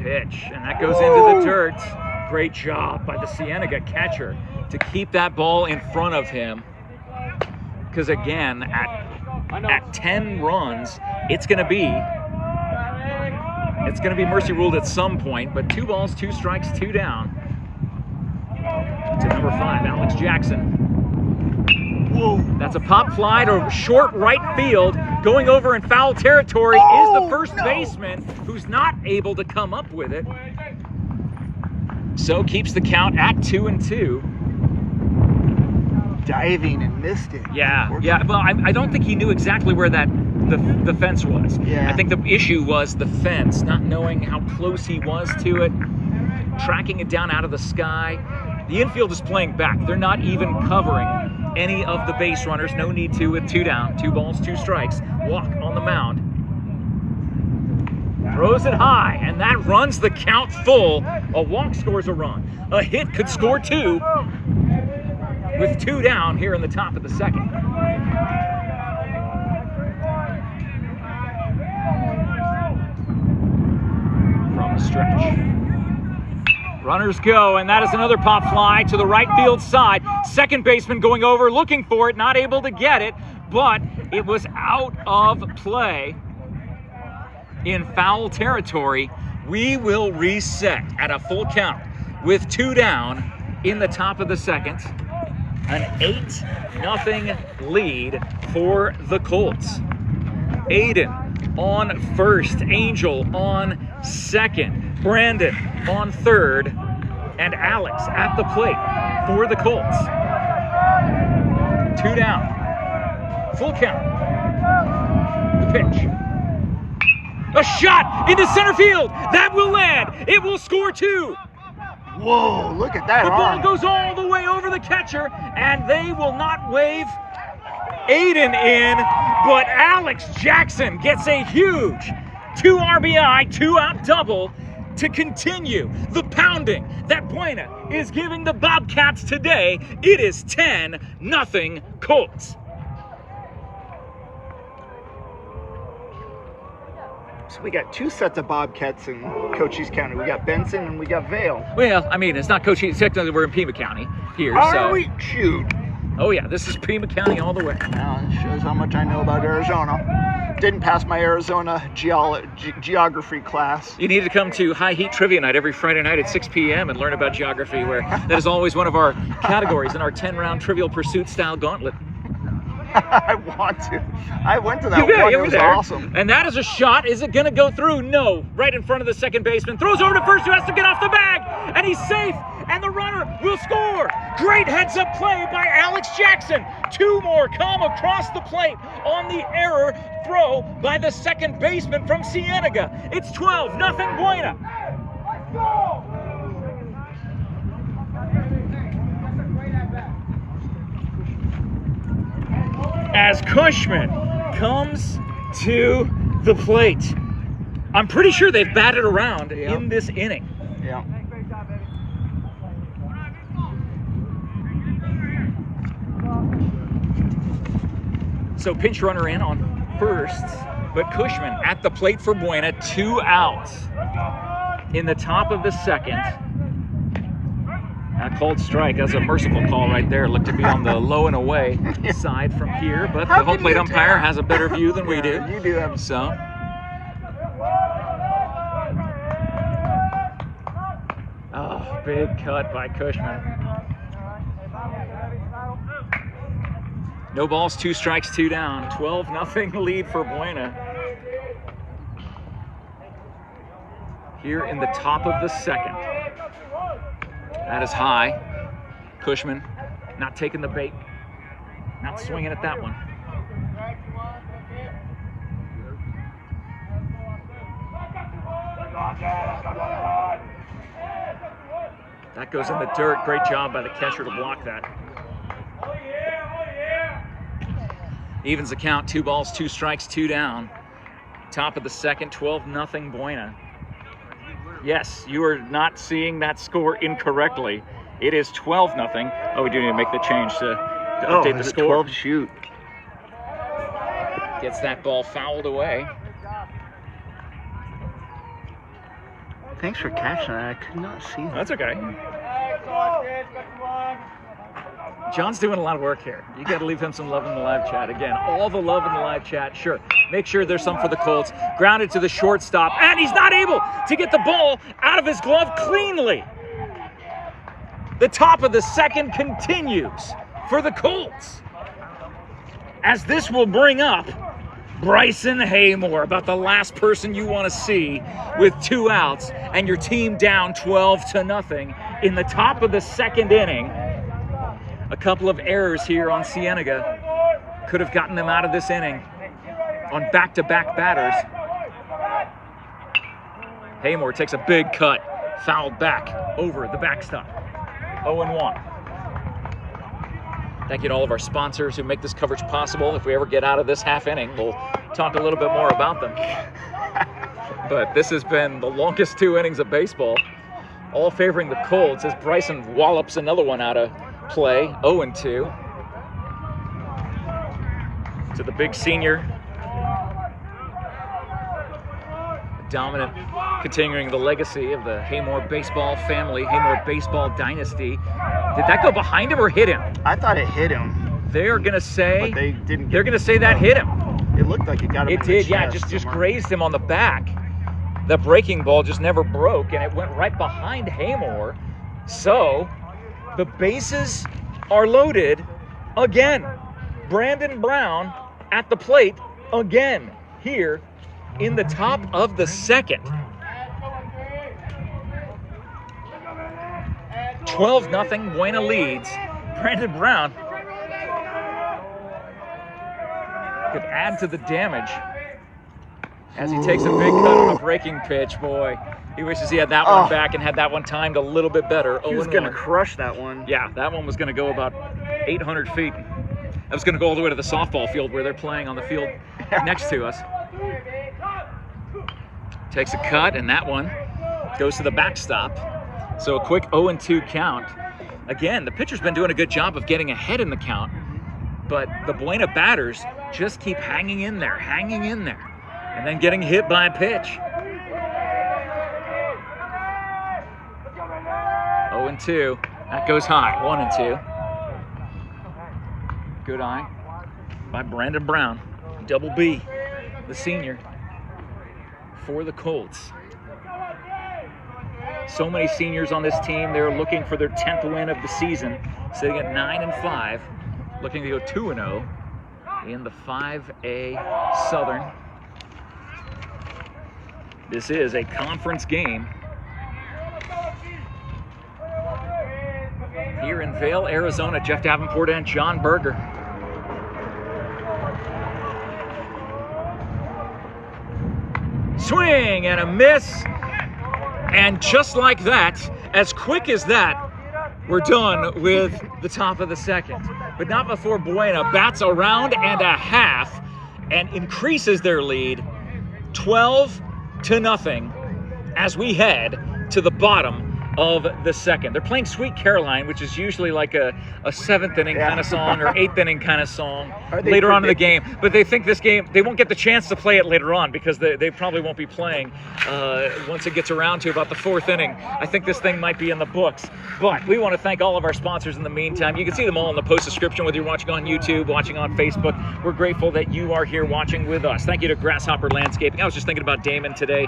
Pitch, and that goes into the dirt. Great job by the Cienega catcher to keep that ball in front of him. Because again, at 10 runs, it's going to be mercy ruled at some point. But 2 balls, 2 strikes, 2 down. To number 5, Alex Jackson. Whoa, that's a pop fly to short right field. Going over in foul territory is the first baseman, who's not able to come up with it. So keeps the count at 2-2.
Diving and missed it.
Yeah. Well, I don't think he knew exactly where the fence was.
Yeah.
I think the issue was the fence, not knowing how close he was to it, tracking it down out of the sky. The infield is playing back. They're not even covering any of the base runners. No need to with 2 down. 2 balls, 2 strikes. Walk on the mound. Throws it high, and that runs the count full. A walk scores a run. A hit could score 2 with 2 down here in the top of the second. From the stretch. Runners go, and that is another pop fly to the right field side. Second baseman going over, looking for it, not able to get it, but it was out of play in foul territory. We will reset at a full count with 2 down in the top of the second. An 8-0 lead for the Colts. Aiden on first, Angel on second, Brandon on third, and Alex at the plate for the Colts. 2 down. Full count. The pitch. A shot into center field. That will land. It will score 2.
Whoa, look at that.
The ball goes all the way over the catcher, and they will not wave Aiden in, but Alex Jackson gets a huge 2 RBI, 2-out double to continue the pounding that Buena is giving the Bobcats today. It is 10-0 Colts.
So we got 2 sets of Bobcats in Cochise County. We got Benson and we got Vale.
Well, I mean, it's not Cochise. Technically, we're in Pima County here.
Are we? Shoot.
Oh, yeah, this is Pima County all the way.
Well, it shows how much I know about Arizona. Didn't pass my Arizona geography class.
You need to come to High Heat Trivia Night every Friday night at 6 p.m. and learn about geography, where that is always one of our categories in our 10-round Trivial Pursuit style gauntlet.
I want to. I went to that one. It was awesome.
And that is a shot. Is it going to go through? No. Right in front of the second baseman. Throws over to first, who has to get off the bag. And he's safe. And the runner will score. Great heads-up play by Alex Jackson. 2 more come across the plate on the error throw by the second baseman from Cienega. It's 12-0 Buena. Let's go! As Cushman comes to the plate. I'm pretty sure they've batted around in this inning.
Yeah.
So pinch runner in on first, but Cushman at the plate for Buena, 2 outs in the top of the second. A called strike. That's a merciful call right there. Looked to be on the low and away side from here, but the home plate umpire has a better view than we do.
You do have.
So big cut by Cushman. No balls, 2 strikes, 2 down. 12-0 lead for Buena. Here in the top of the second. That is high. Cushman not taking the bait. Not swinging at that one. That goes in the dirt. Great job by the catcher to block that. Evens the count, 2 balls, 2 strikes, 2 down. Top of the second, 12-0 Buena. Yes, you are not seeing that score incorrectly. It is 12-0. Oh, we do need to make the change to update the score.
12 shoot.
Gets that ball fouled away.
Thanks for catching that. I could not see that.
That's okay. John's doing a lot of work here. You got to leave him some love in the live chat. Again, all the love in the live chat. Sure. Make sure there's some for the Colts. Grounded to the shortstop, and he's not able to get the ball out of his glove cleanly. The top of the second continues for the Colts, as this will bring up Bryson Haymore, about the last person you want to see with 2 outs and your team down 12-0 in the top of the second inning. A couple of errors here on Cienega could have gotten them out of this inning on back-to-back batters. Haymore takes a big cut, fouled back over the backstop. 0-1. Thank you to all of our sponsors who make this coverage possible. If we ever get out of this half inning, we'll talk a little bit more about them. But this has been the longest 2 innings of baseball, all favoring the Colts as Bryson wallops another one out of play. 0-2. To the big senior. Dominant, continuing the legacy of the Haymore baseball family, Haymore baseball dynasty. Did that go behind him or hit him?
I thought it hit him.
They are gonna say,
but they didn't.
They're gonna say that hit him.
It looked like it got him.
It did, yeah. Just grazed him on the back. The breaking ball just never broke, and it went right behind Haymore. So the bases are loaded again. Brandon Brown at the plate again here in the top of the second. 12-0, Buena leads. Brandon Brown could add to the damage as he takes a big cut on a breaking pitch. Boy, he wishes he had that one back and had that one timed a little bit better.
He was going to crush that one.
Yeah, that one was going to go about 800 feet. That was going to go all the way to the softball field where they're playing on the field next to us. Takes a cut, and that one goes to the backstop. So a quick 0-2 count. Again, the pitcher's been doing a good job of getting ahead in the count, but the Buena batters just keep hanging in there, and then getting hit by a pitch. 0-2. That goes high. 1-2. Good eye by Brandon Brown. Double B, the senior, for the Colts. So many seniors on this team. They're looking for their 10th win of the season, sitting at 9-5, looking to go 2-0 in the 5A Southern. This is a conference game here in Vail, Arizona. Jeff Davenport and John Berger. Swing and a miss. And just like that, as quick as that, we're done with the top of the second. But not before Buena bats a round and a half and increases their lead 12-0 as we head to the bottom of the second. They're playing Sweet Caroline, which is usually like a 7th inning kind of song or 8th inning kind of song later on in the game. But they think this game, they won't get the chance to play it later on because they probably won't be playing once it gets around to about the 4th inning. I think this thing might be in the books. But we want to thank all of our sponsors in the meantime. You can see them all in the post description, whether you're watching on YouTube, watching on Facebook. We're grateful that you are here watching with us. Thank you to Grasshopper Landscaping. I was just thinking about Damon today.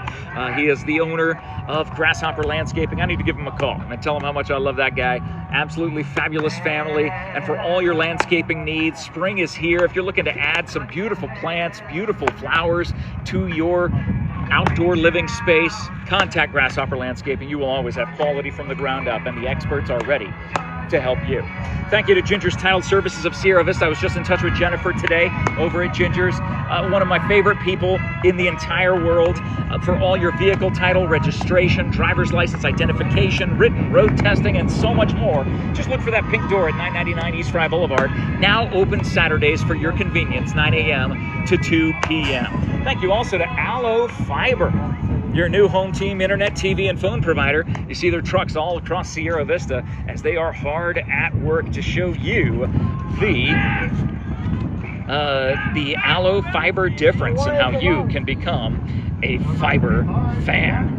He is the owner of Grasshopper Landscaping. I need to give him him a call and tell him how much I love that guy. Absolutely fabulous family. And for all your landscaping needs, spring is here. If you're looking to add some beautiful plants, beautiful flowers to your outdoor living space, contact Grasshopper Landscaping. You will always have quality from the ground up, and the experts are ready to help you. Thank you to Ginger's Title Services of Sierra Vista. I was just in touch with Jennifer today over at Ginger's, one of my favorite people in the entire world, for all your vehicle title, registration, driver's license identification, written road testing, and so much more. Just look for that pink door at 999 East Fry Boulevard. Now open Saturdays for your convenience, 9 a.m. to 2 p.m. Thank you also to Allo Fiber, your new home team internet, TV, and phone provider. You see their trucks all across Sierra Vista as they are hard at work to show you the Allo Fiber difference and how you can become a fiber fan.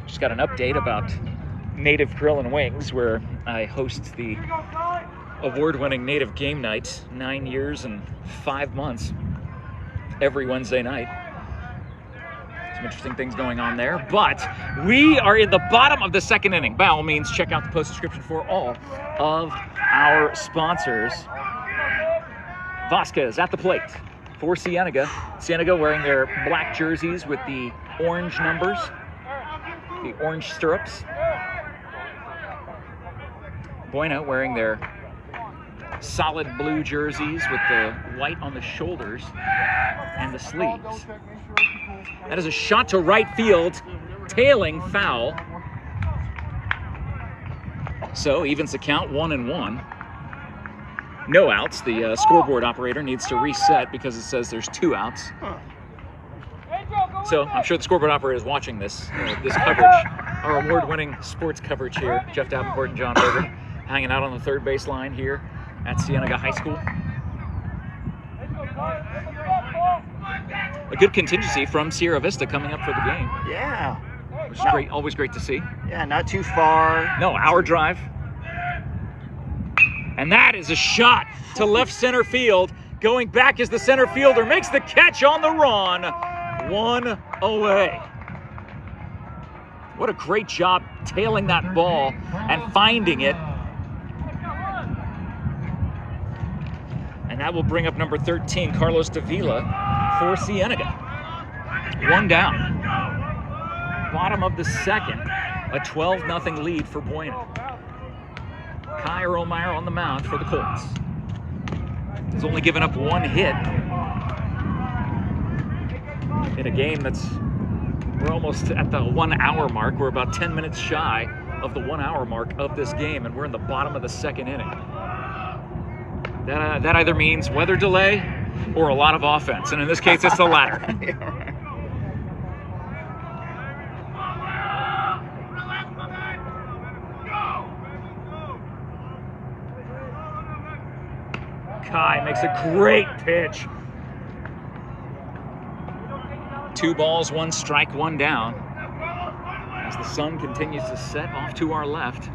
Just got an update about Native Grill and Wings, where I host the award-winning Native Game Night, 9 years and 5 months, every Wednesday night. Some interesting things going on there, but we are in the bottom of the second inning. By all means, check out the post description for all of our sponsors. Vasquez at the plate for Cienega. Cienega wearing their black jerseys with the orange numbers, the orange stirrups. Buena wearing their solid blue jerseys with the white on the shoulders and the sleeves. That is a shot to right field, tailing foul. So evens the count, 1-1. No outs. The scoreboard operator needs to reset because it says there's 2 outs. So I'm sure the scoreboard operator is watching this coverage, our award-winning sports coverage here. Jeff Davenport and John Berger hanging out on the third base line here at Cienega High School. A good contingency from Sierra Vista coming up for the game.
Yeah.
Which is great, always great to see.
Yeah, not too far.
No, hour drive. And that is a shot to left center field. Going back as the center fielder makes the catch on the run. 1 away. What a great job tailing that ball and finding it. And that will bring up number 13, Carlos Davila, for Cienega. 1 down. Bottom of the second, a 12-0 lead for Buena. Kai Erlmeyer on the mound for the Colts. He's only given up 1 hit in a game we're almost at the 1 hour mark. We're about 10 minutes shy of the 1 hour mark of this game, and we're in the bottom of the second inning. That either means weather delay or a lot of offense, and in this case, it's the latter. Kai makes a great pitch. 2 balls, 1 strike, 1 down. As the sun continues to set off to our left.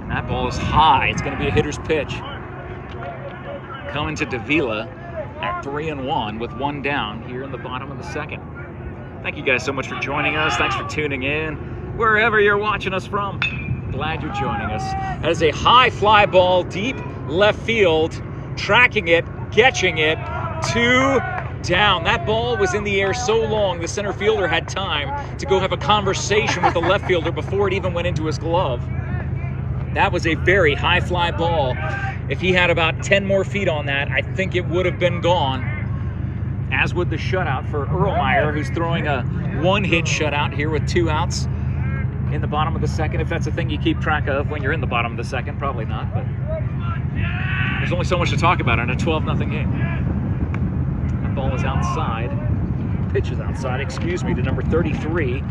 And that ball is high. It's going to be a hitter's pitch. Coming to Davila at 3-1 with 1 down here in the bottom of the second. Thank you guys so much for joining us. Thanks for tuning in. Wherever you're watching us from, glad you're joining us. That is a high fly ball, deep left field, tracking it, catching it, 2 down. That ball was in the air so long, the center fielder had time to go have a conversation with the left fielder before it even went into his glove. That was a very high fly ball. If he had about 10 more feet on that, I think it would have been gone. As would the shutout for Erlmeyer, who's throwing a 1-hit shutout here with 2 outs in the bottom of the second. If that's a thing you keep track of when you're in the bottom of the second, probably not, but there's only so much to talk about in a 12-0 game. That ball is outside. Pitch is outside, excuse me, to number 33,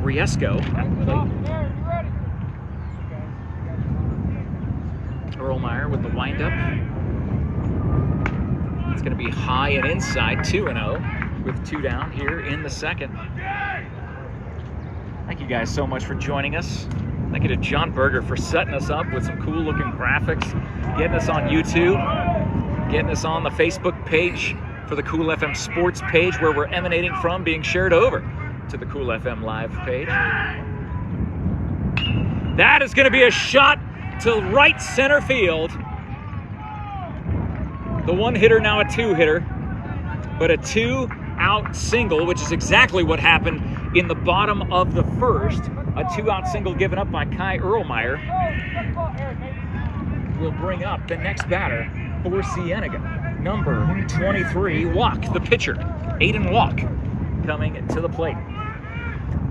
Riesco at the plate. Erlmeyer with the windup. It's going to be high and inside, 2-0 with 2 down here in the second. Thank you guys so much for joining us. Thank you to John Berger for setting us up with some cool looking graphics, getting us on YouTube, getting us on the Facebook page for the Cool FM Sports page where we're emanating from, being shared over to the Cool FM Live page. That is going to be a shot to right center field. The one hitter, now a two hitter, but a 2-out single, which is exactly what happened in the bottom of the first. A 2-out single given up by Kai Erlmeyer will bring up the next batter for Cienega. Number 23, Walk, the pitcher. Aiden Walk coming to the plate.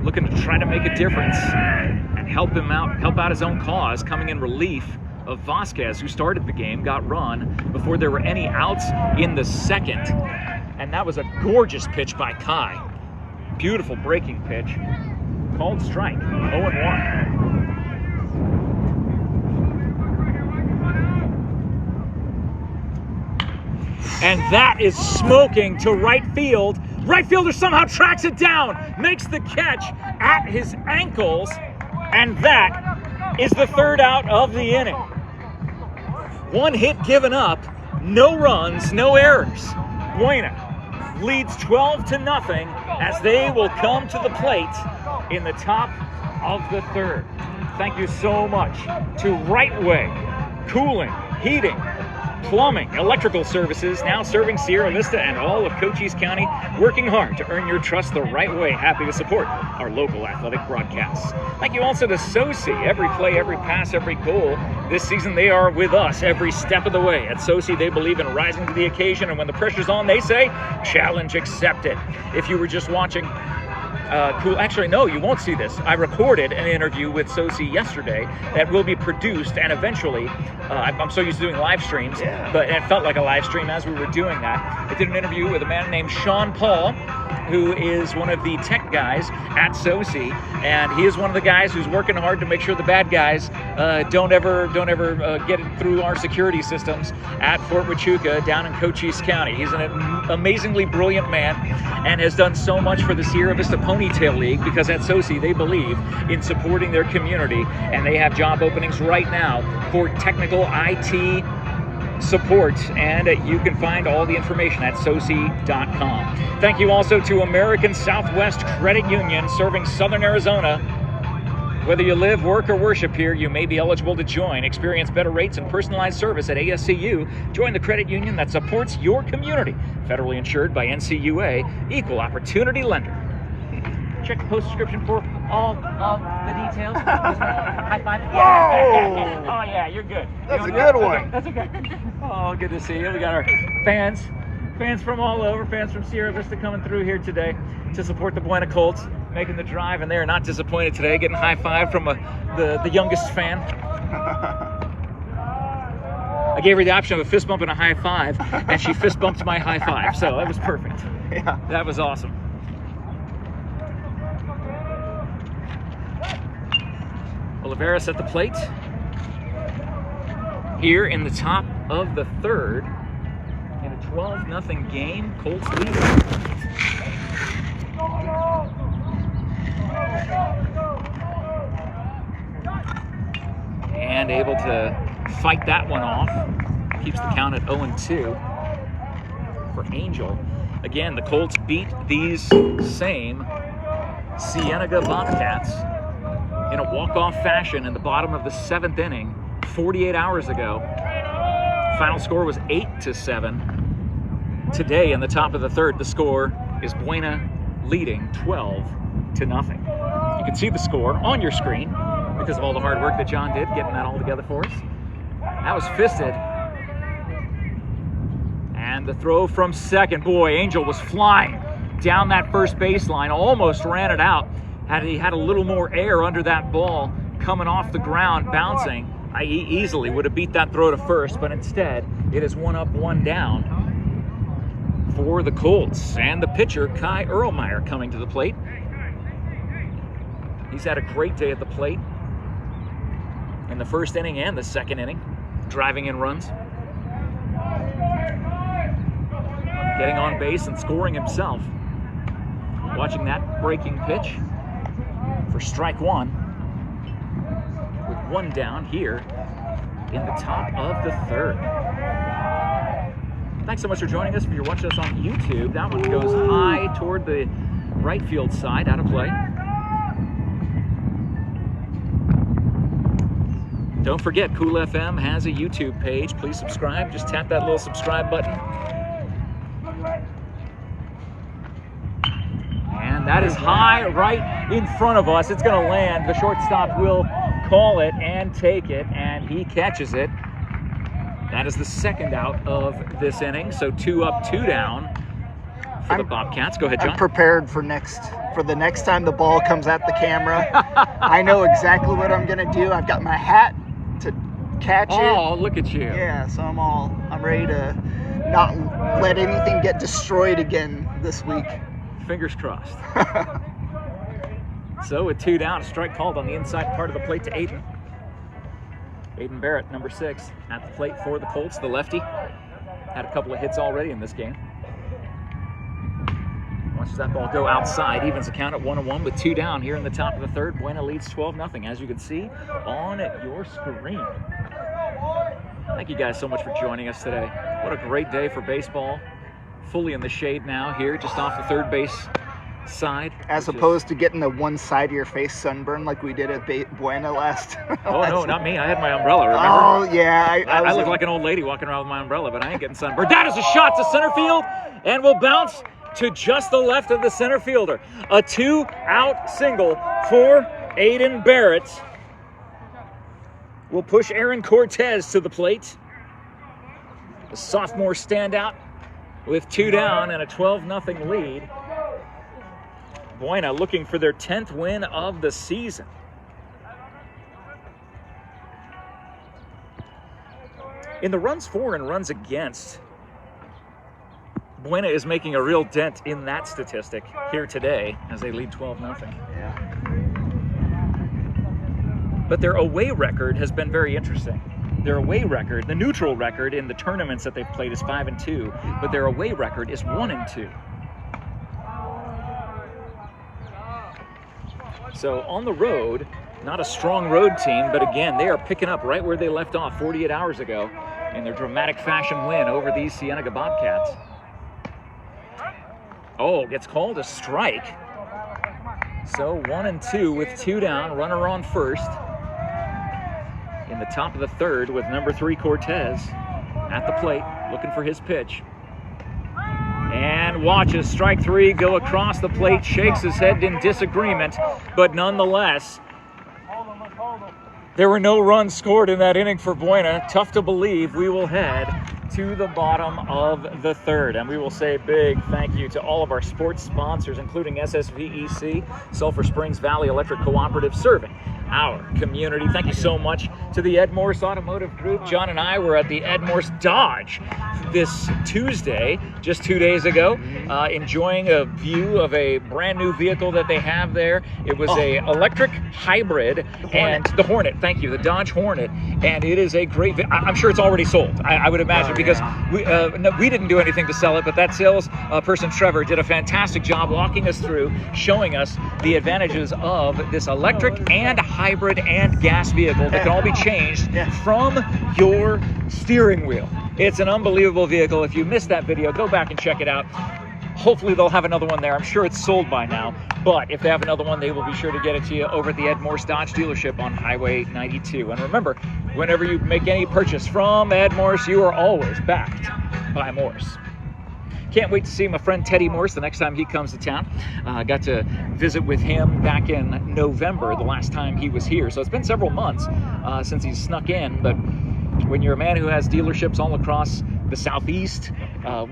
Looking to try to make a difference and help out his own cause, coming in relief of Vasquez, who started the game, got run before there were any outs in the second. And that was a gorgeous pitch by Kai. Beautiful breaking pitch. Called strike, 0-1. And that is smoking to right field. Right fielder somehow tracks it down, makes the catch at his ankles, and that is the third out of the inning. One hit given up, no runs, no errors. Buena leads 12-0 as they will come to the plate in the top of the third. Thank you so much to Right Way Cooling, Heating, Plumbing, Electrical Services, now serving Sierra Vista and all of Cochise County, working hard to earn your trust the right way. Happy to support our local athletic broadcasts. Thank you also to SOSI. Every play, every pass, every goal. This season they are with us every step of the way. At SOSI, they believe in rising to the occasion, and when the pressure's on, they say, challenge accepted. If you were just watching actually, no, you won't see this. I recorded an interview with SOSI yesterday that will be produced, and eventually, I'm so used to doing live streams, but it felt like a live stream as we were doing that. I did an interview with a man named Sean Paul, who is one of the tech guys at SOSI, and he is one of the guys who's working hard to make sure the bad guys don't ever get it through our security systems at Fort Huachuca down in Cochise County. He's an amazingly brilliant man and has done so much for the Sierra Vista Ponytail League, because at SOSI they believe in supporting their community, and they have job openings right now for technical IT support, and you can find all the information at sosi.com. Thank you also to American Southwest Credit Union, serving Southern Arizona. Whether you live, work, or worship here, you may be eligible to join. Experience better rates and personalized service at ASCU. Join the credit union that supports your community. Federally insured by NCUA, Equal Opportunity Lender. Check the post-description for all of the details. High five. Yeah. Oh, yeah, you're good.
That's a good one.
Okay, that's okay. Oh, good to see you. We got our fans from all over, fans from Sierra Vista coming through here today to support the Buena Colts, making the drive, and they are not disappointed today, getting high five from the youngest fan. I gave her the option of a fist bump and a high five, and she fist bumped my high five, so that was perfect.
Yeah.
That was awesome. Oliveras at the plate here in the top of the third in a 12-0 game. Colts lead. And able to fight that one off. Keeps the count at 0-2 for Angel. Again, the Colts beat these same Cienega Bobcats in a walk-off fashion in the bottom of the 7th inning 48 hours ago. Final score was 8-7. Today in the top of the third, the score is Buena leading 12-0. You can see the score on your screen because of all the hard work that John did getting that all together for us. That was fisted. And the throw from second. Boy, Angel was flying down that first baseline, almost ran it out. Had he had a little more air under that ball coming off the ground, bouncing, he easily would have beat that throw to first, but instead it is 1 up, 1 down for the Colts. And the pitcher, Kai Erlmeyer, coming to the plate. He's had a great day at the plate in the first inning and the second inning, driving in runs, getting on base and scoring himself. Watching that breaking pitch for strike one. 1 down here in the top of the 3rd. Thanks so much for joining us. If you're watching us on YouTube, that one goes high toward the right field side, out of play. Don't forget, Cool FM has a YouTube page. Please subscribe. Just tap that little subscribe button. And that is high right in front of us. It's going to land. The shortstop will call it and take it, and he catches it. That is the 2nd out of this inning. So 2 up, 2 down for the Bobcats. Go ahead, John.
I'm prepared for the next time the ball comes at the camera. I know exactly what I'm going to do. I've got my hat to catch it.
Oh, look at you.
Yeah, so I'm ready to not let anything get destroyed again this week.
Fingers crossed. So with 2 down, a strike called on the inside part of the plate to Aiden. Aiden Barrett, number 6, at the plate for the Colts, the lefty. Had a couple of hits already in this game. Watches that ball go outside, evens the count at 1-1 with 2 down here in the top of the 3rd. Buena leads 12-0, as you can see on your screen. Thank you guys so much for joining us today. What a great day for baseball. Fully in the shade now here, just off the 3rd base side.
As opposed to getting the one side of your face sunburn like we did at Buena last.
Oh, no, not me. I had my umbrella, remember?
Oh, yeah.
I look like an old lady walking around with my umbrella, but I ain't getting sunburned. That is a shot to center field, and will bounce to just the left of the center fielder. A 2-out single for Aiden Barrett will push Aaron Cortez to the plate. The sophomore standout with 2 down and a 12-0 lead. Buena looking for their 10th win of the season. In the runs for and runs against, Buena is making a real dent in that statistic here today as they lead 12-0.
Yeah.
But their away record has been very interesting. Their away record, the neutral record in the tournaments that they've played is 5-2, but their away record is 1-2. So on the road, not a strong road team, but again, they are picking up right where they left off 48 hours ago in their dramatic fashion win over these Cienega Bobcats. Oh, gets called a strike. So 1-2 with 2 down, runner on first. In the top of the 3rd with number 3 Cortez at the plate, looking for his pitch. And watches strike 3 go across the plate, shakes his head in disagreement, but nonetheless, there were no runs scored in that inning for Buena. Tough to believe. We will head to the bottom of the 3rd, and we will say a big thank you to all of our sports sponsors, including SSVEC, Sulphur Springs Valley Electric Cooperative, serving our community. Thank you so much to the MORSE Automotive Group. John and I were at the MORSE Dodge this Tuesday, just 2 days ago, enjoying a view of a brand new vehicle that they have there. It was a electric hybrid, and the Hornet, thank you, the Dodge Hornet, and it is a great, I'm sure it's already sold, I would imagine, because we didn't do anything to sell it, but that sales person, Trevor, did a fantastic job walking us through, showing us the advantages of this electric and hybrid and gas vehicle that can all be changed from your steering wheel. It's an unbelievable vehicle. If you missed that video, go back and check it out. Hopefully they'll have another one there. I'm sure it's sold by now, but if they have another one, they will be sure to get it to you over at the MORSE Dodge dealership on Highway 92. And remember, whenever you make any purchase from MORSE, you are always backed by MORSE. Can't wait to see my friend Teddy Morse the next time he comes to town. Got to visit with him back in November, the last time he was here. So it's been several months since he's snuck in, but when you're a man who has dealerships all across the Southeast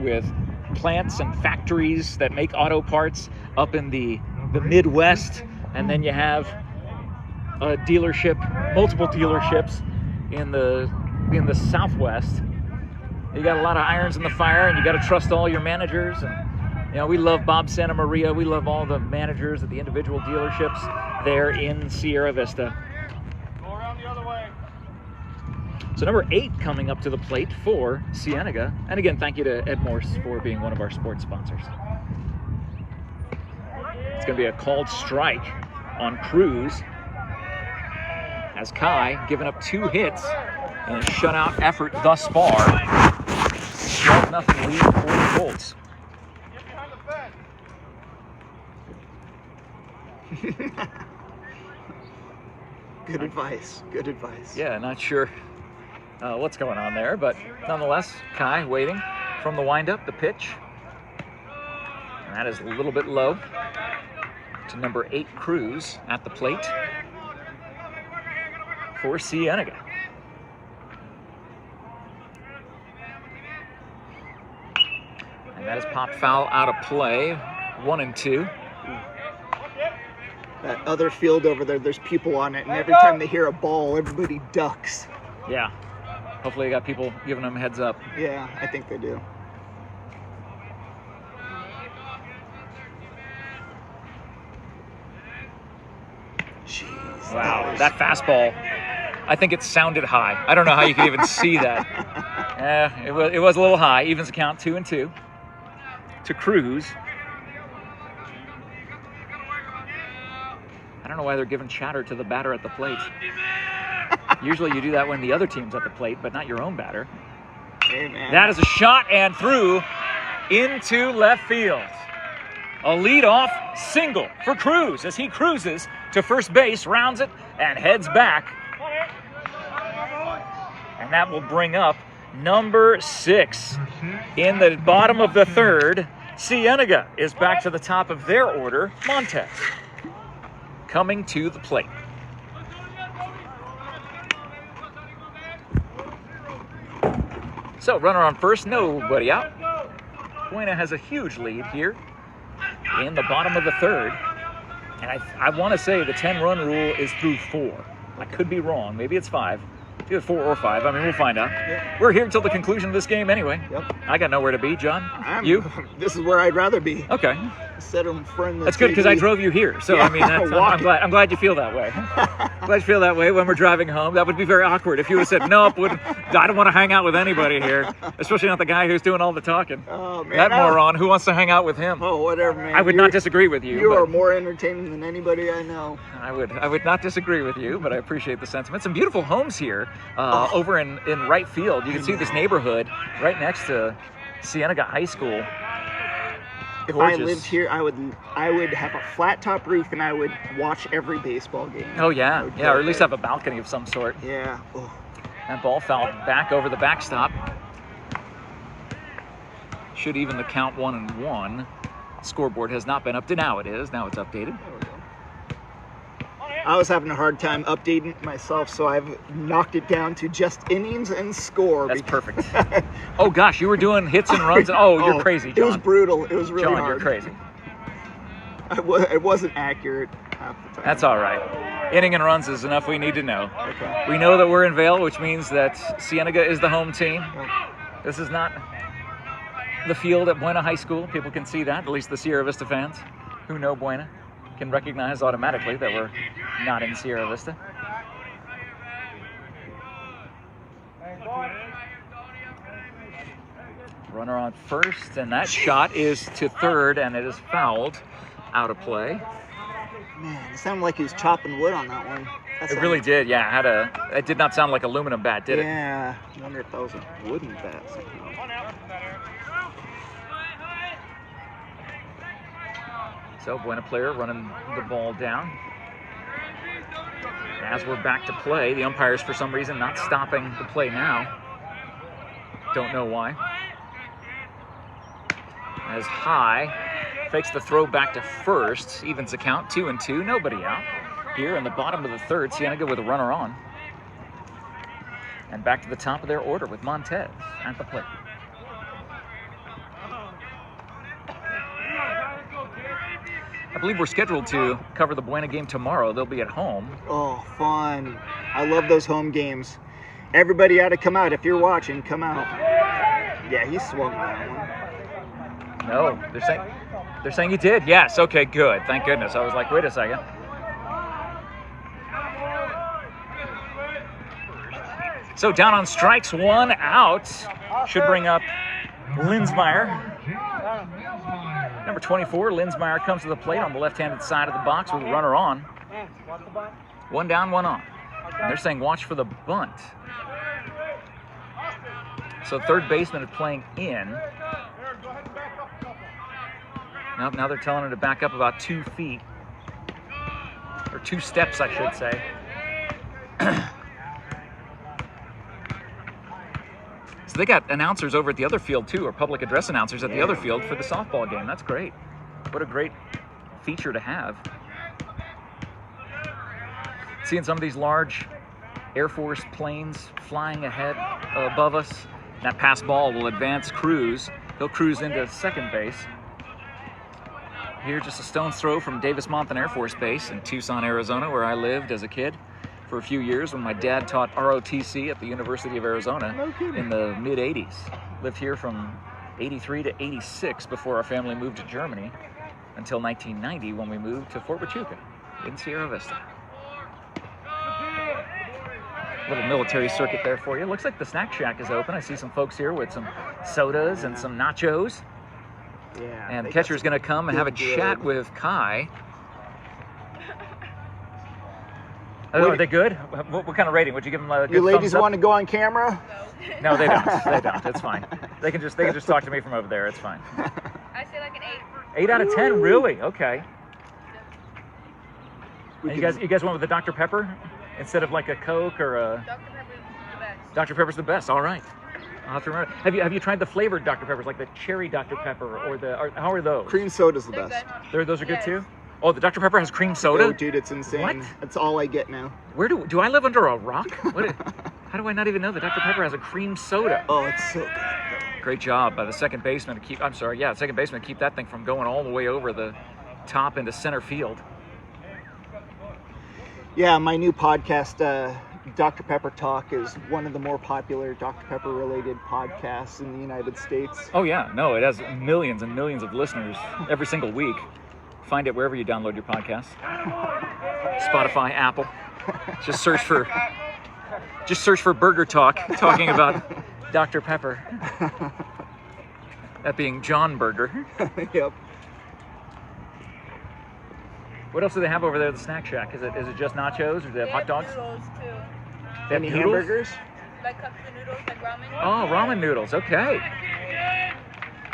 with plants and factories that make auto parts up in the Midwest, and then you have a dealership, multiple dealerships in the Southwest, you got a lot of irons in the fire, and you got to trust all your managers. And you know, we love Bob Santa Maria. We love all the managers at the individual dealerships there in Sierra Vista.
Go around the other way.
So number 8 coming up to the plate for Cienega. And again, thank you to MORSE for being one of our sports sponsors. It's going to be a called strike on Cruz as Kai given up 2 hits in a shutout effort thus far. 12-0 lead for the Colts.
Good advice. Good advice.
Yeah, not sure what's going on there, but nonetheless, Kai waiting from the windup, the pitch. And that is a little bit low to number 8, Cruz, at the plate for Cienega. And that is popped foul out of play, 1-2.
That other field over there, there's people on it, and every time they hear a ball, everybody ducks.
Yeah. Hopefully they got people giving them a heads up.
Yeah, I think they do. Jeez.
Wow, that fastball, I think it sounded high. I don't know how you could even see that. It was a little high. Evens the count, 2-2 to Cruz. I don't know why they're giving chatter to the batter at the plate. Usually you do that when the other team's at the plate, but not your own batter.
Hey, man.
That is a shot and through into left field. A leadoff single for Cruz as he cruises to first base, rounds it, and heads back. And that will bring up number 6. In the bottom of the 3rd, Cienega is back to the top of their order. Montez coming to the plate. So runner on first, nobody out. Buena has a huge lead here in the bottom of the 3rd. And I want to say the 10-run rule is through 4. I could be wrong. Maybe it's 5. Either 4 or 5. I mean, we'll find out.
Yep.
We're here until the conclusion of this game anyway.
Yep.
I got nowhere to be, John. You?
This is where I'd rather be.
Okay.
Instead of in front of the
That's good because I
TV.
drove you here. So,
Yeah,
I mean, I'm glad you feel that way. Glad you feel that way when we're driving home. That would be very awkward if you would have said, nope, I don't want to hang out with anybody here, especially not the guy who's doing all the talking.
Oh, man.
That moron, who wants to hang out with him?
Oh, whatever, man.
I would not disagree with you.
You
but
are more entertaining than anybody I know.
I would not disagree with you, but I appreciate the sentiment. Some beautiful homes here over in right field. You can see this neighborhood right next to Cienega High School.
If
Gorgeous.
I lived here, I would have a flat top roof and I would watch every baseball game.
Oh
I
yeah,
would
yeah,
go
or at least
there.
have a balcony of some sort.
Yeah. Oh.
That ball fouled back over the backstop. Should even the count 1-1. Scoreboard has not been updated. Now it is. Now it's updated.
There we go. I was having a hard time updating it myself, so I've knocked it down to just innings and score.
That's perfect. Oh gosh, you were doing hits and runs. Oh, you're crazy, John.
It was brutal. It was really
John,
hard.
you're crazy.
It wasn't accurate half the time.
That's all right. Inning and runs is enough we need to know.
Okay.
We know that we're in Vail, which means that Cienega is the home team.
Yep.
This is not the field at Buena High School. People can see that, at least the Sierra Vista fans who know Buena can recognize automatically that we're not in Sierra Vista. Runner on first, and that shot is to 3rd, and it is fouled out of play.
Man, it sounded like he was chopping wood on that one.
It really did, yeah. It did not sound like aluminum bat, did it?
Yeah. I wonder if that was a wooden bat somehow.
So Buena player running the ball down. As we're back to play, the umpires for some reason not stopping the play now. Don't know why. As High fakes the throw back to first, evens the count, 2-2, nobody out. Here in the bottom of the 3rd, Cienega with a runner on. And back to the top of their order with Montez at the plate. I believe we're scheduled to cover the Buena game tomorrow. They'll be at home.
Oh, fun. I love those home games. Everybody ought to come out. If you're watching, come out. Yeah, he swung that one.
No, they're saying you did. Yes, okay, good. Thank goodness. I was like, wait a second. So down on strikes, 1 out. Should bring up Linsmeyer. Number 24, Linsmeyer comes to the plate on the left-handed side of the box with a runner on. 1 down, 1 on. And they're saying watch for the bunt. So third baseman is playing in. Now they're telling him to back up about 2 feet. Or 2 steps, I should say. So they got announcers over at the other field too, or public address announcers at the other field for the softball game. That's great. What a great feature to have. Seeing some of these large Air Force planes flying ahead above us. That pass ball will advance Cruz. He'll cruise into second base. Here, just a stone's throw from Davis-Monthan Air Force Base in Tucson, Arizona, where I lived as a kid for a few years when my dad taught ROTC at the University of Arizona in the mid-'80s. Lived here from 83 to 86 before our family moved to Germany until 1990 when we moved to Fort Huachuca in Sierra Vista. Little military circuit there for you. Looks like the snack shack is open. I see some folks here with some sodas and some nachos.
Yeah.
And the catcher's going to come and have a chat with Kai. Oh, are they good? What kind of rating? Would you give them a good
You ladies
thumbs up?
want to go on camera?
No, they don't. They don't. It's fine. They can just talk to me from over there. It's fine.
I say like an 8.
8 out of 10, really? Okay.
We
And
can-
you guys went with the Dr. Pepper instead of like a Coke or a.
Dr. Pepper is the best.
Dr. Pepper's the best. All right. I'll have to remember. Have you tried the flavored Dr. Peppers, like the cherry Dr. Pepper or how are those?
Cream soda's the
They're
best.
good.
Those are good
Yes.
too. Oh, the Dr. Pepper has cream soda.
Oh, dude, it's insane.
What?
That's all I get now.
Where do I live under a rock? How do I not even know that Dr. Pepper has a cream soda?
Oh, it's so good.
Great job by the second baseman to keep. I'm sorry, yeah, second baseman to keep that thing from going all the way over the top into center field.
Yeah, my new podcast, Dr. Pepper Talk, is one of the more popular Dr. Pepper related podcasts in the United States.
Oh yeah, no, it has millions and millions of listeners every single week. Find it wherever you download your podcast. Spotify, Apple. Just search for Burger Talk, talking about Dr. Pepper. That being John Burger.
Yep.
What else do they have over there at the snack shack? Is it just nachos or do they have hot dogs?
Noodles too.
They have
Any
noodles?
hamburgers?
Like cups of noodles, like ramen.
Oh, ramen noodles. Okay.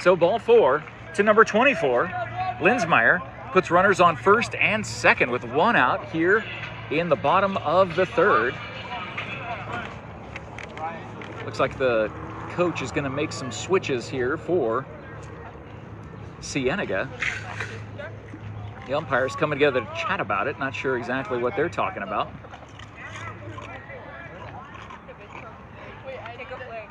So ball 4 to number 24. Linsmeyer puts runners on first and second with 1 out here in the bottom of the 3rd. Looks like the coach is going to make some switches here for Cienega. The umpires coming together to chat about it. Not sure exactly what they're talking about.
Wait, I take a flag.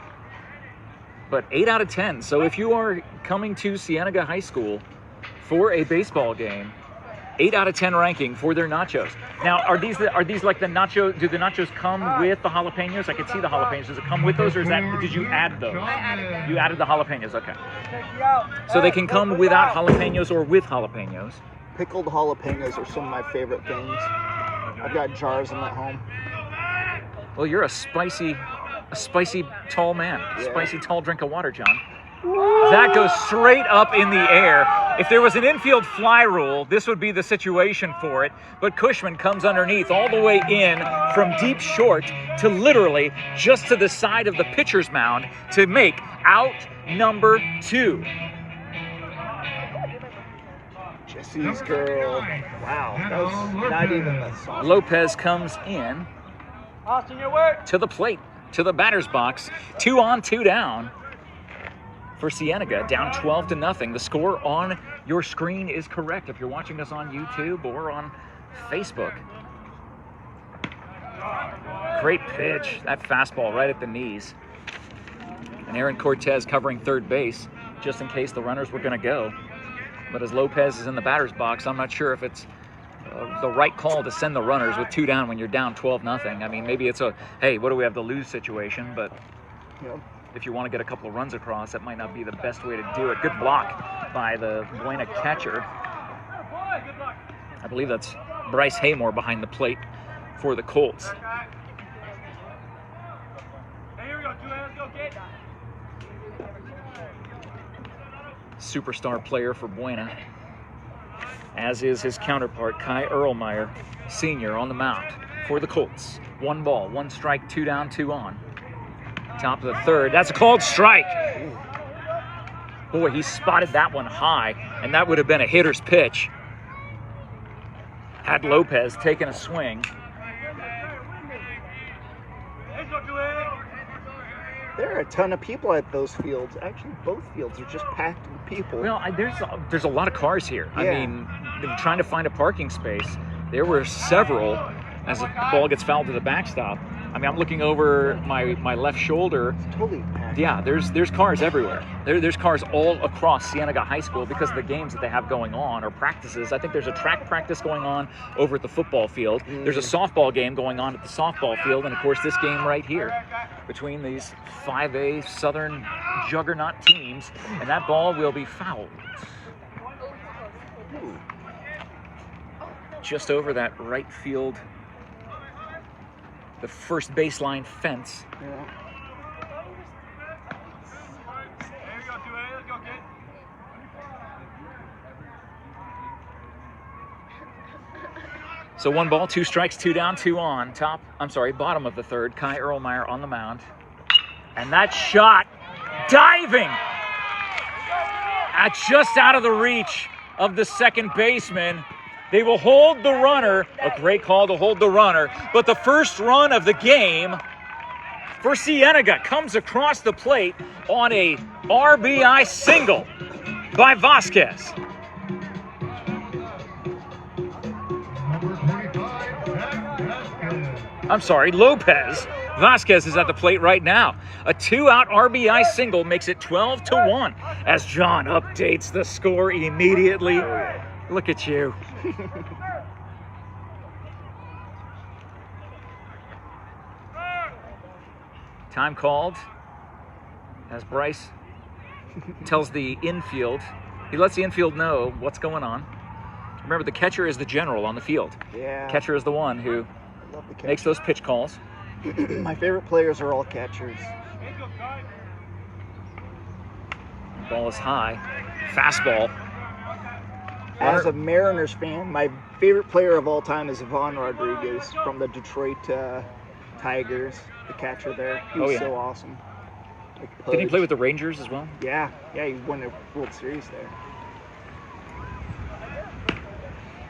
But 8 out of 10. So if you are coming to Cienega High School for a baseball game, 8 out of 10 ranking for their nachos. Now, are these like the nacho? Do the nachos come with the jalapenos? I can see the jalapenos. Does it come with those, or did you add those?
I added them.
You added the jalapenos. Okay. So they can come without jalapenos or with jalapenos.
Pickled jalapenos are some of my favorite things. I've got jars in my home.
Well, you're a spicy tall man.
Yeah.
Spicy tall drink of water, John. That goes straight up in the air. If there was an infield fly rule, this would be the situation for it. But Cushman comes underneath all the way in from deep short to literally just to the side of the pitcher's mound to make out number 2.
Jesse's girl. Wow, that was not even the song.
Lopez comes in to the plate, to the batter's box. 2 on, 2 down. For Cienega, down 12-0. The score on your screen is correct if you're watching us on YouTube or on Facebook. Great pitch. That fastball right at the knees. And Aaron Cortez covering third base just in case the runners were going to go. But as Lopez is in the batter's box, I'm not sure if it's the right call to send the runners with 2 down when you're down 12-0. I mean, maybe it's a, hey, what do we have to lose situation, but
Yep.
if you want to get a couple of runs across, that might not be the best way to do it. Good block by the Buena catcher. I believe that's Bryce Haymore behind the plate for the Colts. Superstar player for Buena, as is his counterpart, Kai Erlmeyer, senior, on the mound. for the Colts. 1 ball, 1 strike, 2 down, 2 on. Top of the third. That's a called strike. Boy, he spotted that one high, and that would have been a hitter's pitch had Lopez taken a swing.
There are a ton of people at those fields. Actually, both fields are just packed with people.
Well, there's a lot of cars here.
Yeah.
I mean, trying to find a parking space, there were several as the ball gets fouled to the backstop. I mean, I'm looking over my left shoulder.
It's totally packed.
Yeah, there's cars everywhere. There's cars all across Cienega High School because of the games that they have going on or practices. I think there's a track practice going on over at the football field. There's a softball game going on at the softball field, and of course this game right here between these 5A Southern juggernaut teams, and that ball will be fouled. Just over that right field, the first baseline fence.
Yeah.
So 1 ball, 2 strikes, 2 down, 2 on. Bottom of the third. Kai Erlmeyer on the mound. And that shot, diving, just out of the reach of the second baseman. They will hold the runner. A great call to hold the runner. But the first run of the game for Cienega comes across the plate on a RBI single by Vasquez. Lopez. Vasquez is at the plate right now. A 2-out RBI single makes it 12-1 as John updates the score immediately. Look at you. Time called as Bryce tells the infield. He lets the infield know what's going on. Remember, the catcher is the general on the field.
Yeah.
Catcher is the one who makes those pitch calls.
My favorite players are all catchers.
Ball is high. Fastball.
As a Mariners fan, my favorite player of all time is Ivan Rodriguez from the Detroit Tigers, the catcher there. He was so awesome. Like,
did he play with the Rangers as well?
Yeah, he won the World Series there.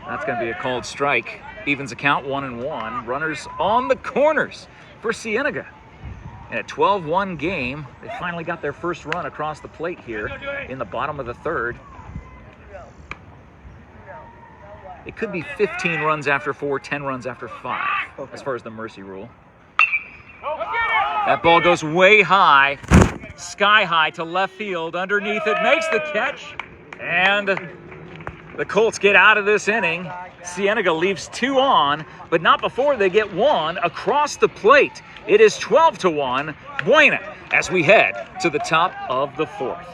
That's going to be a called strike. Evens the count, 1-1. Runners on the corners for Cienega. In a 12-1 game, they finally got their first run across the plate here in the bottom of the third. It could be 15 runs after 4, 10 runs after 5, as far as the mercy rule. That ball goes way high, sky high to left field. Underneath it, makes the catch, and the Colts get out of this inning. Cienega leaves 2 on, but not before they get 1 across the plate. It is 12-1, Buena, as we head to the top of the 4th.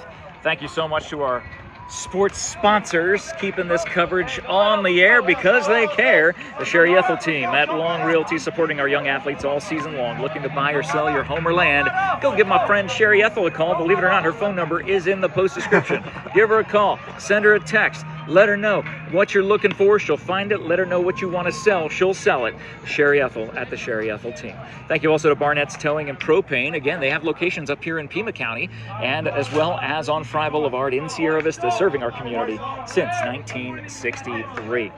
Thank you so much to our sports sponsors keeping this coverage on the air because they care. The Sherry Ethel team at Long Realty supporting our young athletes all season long. Looking to buy or sell your home or land? Go give my friend Sherry Ethel a call. Believe it or not, her phone number is in the post description. Give her a call. Send her a text. Let her know what you're looking for. She'll find it. Let her know what you want to sell. She'll sell it. Sherry Ethel at the Sherry Ethel team. Thank you also to BARNETT'S Towing and Propane. Again, they have locations up here in Pima County and as well as on Fry Boulevard in Sierra Vista, serving our community since 1963.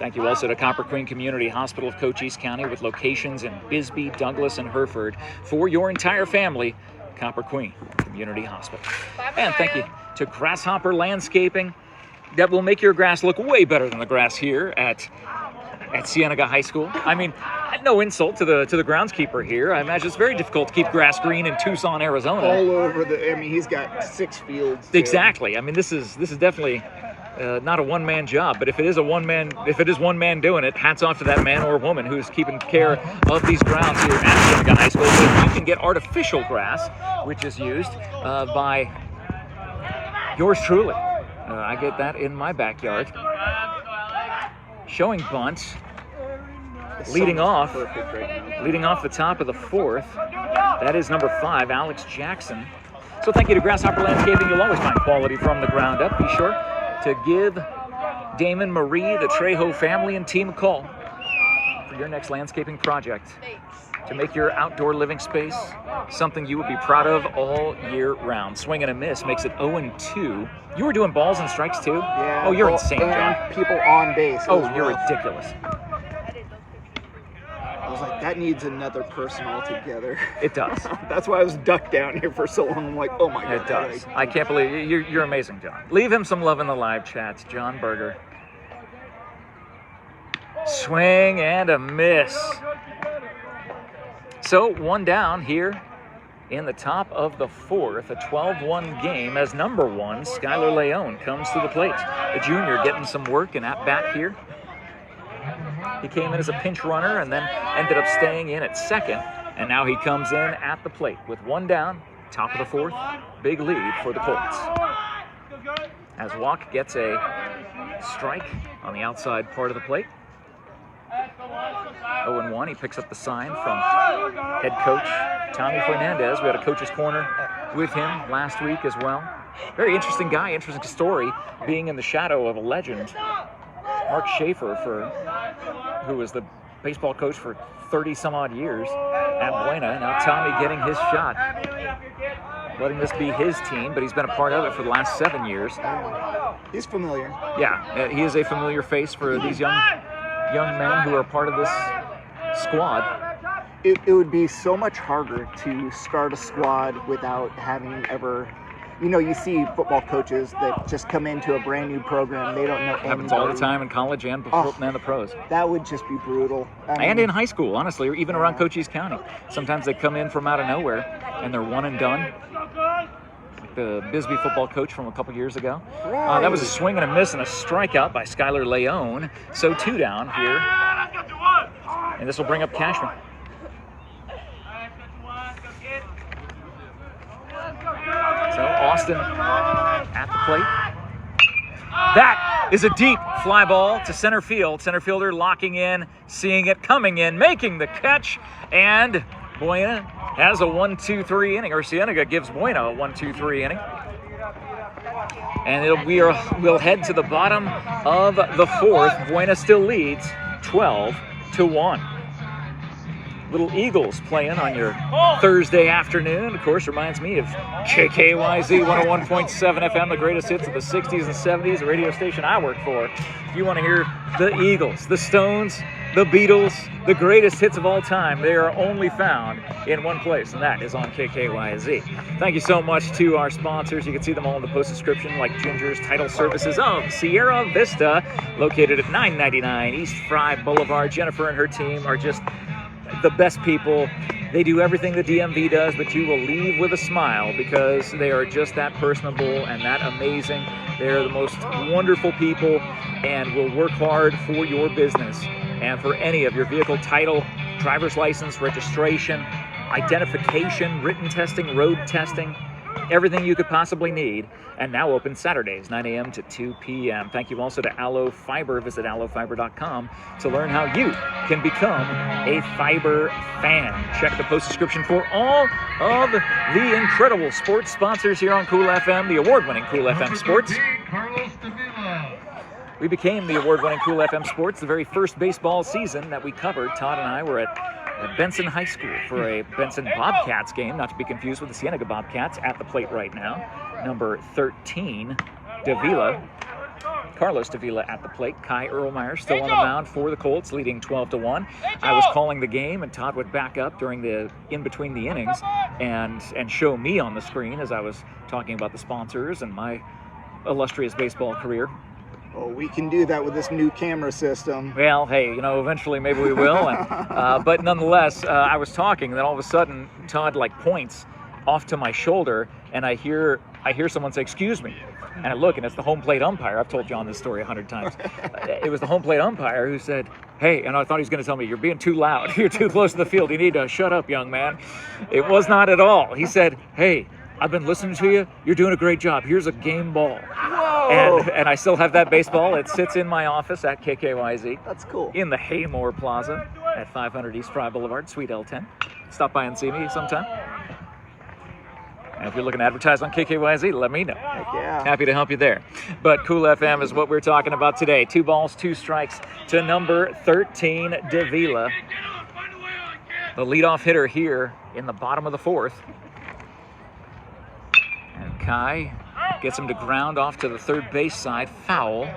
Thank you also to Copper Queen Community Hospital of Cochise County with locations in Bisbee, Douglas, and Hereford for your entire family. Copper Queen Community Hospital. And thank you to Grasshopper Landscaping. That will make your grass look way better than the grass here at Cienega High School. I mean, no insult to the groundskeeper here. I imagine it's very difficult to keep grass green in Tucson, Arizona.
All over he's got 6 fields. Too.
Exactly. I mean, this is definitely not a one-man job, but if it is one man doing it, hats off to that man or woman who's keeping care of these grounds here at Cienega High School. So you can get artificial grass, which is used by yours truly. I get that in my backyard. Showing bunt, leading off the top of the 4th. That is number 5, Alex Jackson. So thank you to Grasshopper Landscaping. You'll always find quality from the ground up. Be sure to give Damon, Marie, the Trejo family and team a call. for your next landscaping project to make your outdoor living space something you would be proud of all year round. Swing and a miss makes it 0-2. You were doing balls and strikes too?
Yeah.
Oh, you're insane,
and
John.
people on base.
Oh, you're ridiculous.
I was like, that needs another person altogether.
It does.
That's why I was ducked down here for so long. I'm like, oh my God.
It does. I can't believe you're amazing, John. Leave him some love in the live chats, John Berger. Swing and a miss. So 1 down here in the top of the 4th, a 12-1 game as number 1, Skylar Leone comes to the plate. The junior getting some work and at bat here. He came in as a pinch runner and then ended up staying in at second. And now he comes in at the plate with 1 down, top of the 4th. Big lead for the Colts. As Walk gets a strike on the outside part of the plate. 0-1, he picks up the sign from head coach Tommy Fernandez. We had a coach's corner with him last week as well. Very interesting guy, interesting story, being in the shadow of a legend, Mark Schaefer, who was the baseball coach for 30 some odd years at Buena. Now Tommy getting his shot, letting this be his team, but he's been a part of it for the last 7 years.
He's familiar.
Yeah, he is a familiar face for these young men who are part of this squad.
It would be so much harder to start a squad without having ever, you see football coaches that just come into a brand new program. They don't know anything.
Happens all the time in college and the pros.
That would just be brutal.
And in high school, honestly, or even around Cochise County. Sometimes they come in from out of nowhere and they're one and done. Like the Bisbee football coach from a couple years ago.
Right.
That was a swing and a miss and a strikeout by Skylar Leone. So 2 down here. And this will bring up Cashman. So Austin at the plate. That is a deep fly ball to center field. Center fielder locking in, seeing it, coming in, making the catch, and Buena has a 1-2-3 inning, or Cienega gives Buena a 1-2-3 inning. And we'll head to the bottom of the 4th. Buena still leads 12-1. Little Eagles playing on your Thursday afternoon. Of course, reminds me of KKYZ 101.7 FM, the greatest hits of the 60s and 70s, the radio station I work for. If you want to hear the Eagles, the Stones, the Beatles, the greatest hits of all time, they are only found in one place, and that is on KKYZ. Thank you so much to our sponsors. You can see them all in the post description, like Ginger's Title Services of Sierra Vista, located at 999 East Fry Boulevard. Jennifer and her team are just the best people. They do everything the DMV does, but you will leave with a smile because they are just that personable and that amazing. They're the most wonderful people and will work hard for your business and for any of your vehicle title, driver's license, registration, identification, written testing, road testing, everything you could possibly need, and now open Saturdays, 9 a.m. to 2 p.m. Thank you also to Allo Fiber. Visit allofiber.com to learn how you can become a fiber fan. Check the post description for all of the incredible sports sponsors here on Cool FM, the award-winning Cool FM Sports. We became the award-winning Cool FM Sports the very first baseball season that we covered. Todd and I were at Benson High School for a Benson Bobcats game, not to be confused with the Cienega Bobcats, at the plate right now. Number 13, Davila. Carlos Davila at the plate. Kai Erlmeyer still on the mound for the Colts, leading 12-1. I was calling the game, and Todd would back up during the in between the innings and show me on the screen as I was talking about the sponsors and my illustrious baseball career.
Oh, we can do that with this new camera system.
Well, hey, eventually maybe we will. And, but nonetheless, I was talking, and then all of a sudden, Todd points off to my shoulder, and I hear someone say, "Excuse me." And I look, and it's the home plate umpire. I've told John this story 100 times. It was the home plate umpire who said, "Hey," and I thought he was going to tell me, "You're being too loud. You're too close to the field. You need to shut up, young man." It was not at all. He said, "Hey, I've been listening to you. You're doing a great job. Here's a game ball."
Whoa!
And I still have that baseball. It sits in my office at KKYZ.
That's cool.
In the Haymore Plaza at 500 East Fry Boulevard, Suite L10. Stop by and see me sometime. And if you're looking to advertise on KKYZ, let me know.
Heck yeah.
Happy to help you there. But Cool FM is what we're talking about today. 2 balls, 2 strikes to number 13, Davila. The leadoff hitter here in the bottom of the 4th. And Kai gets him to ground off to the third base side. Foul.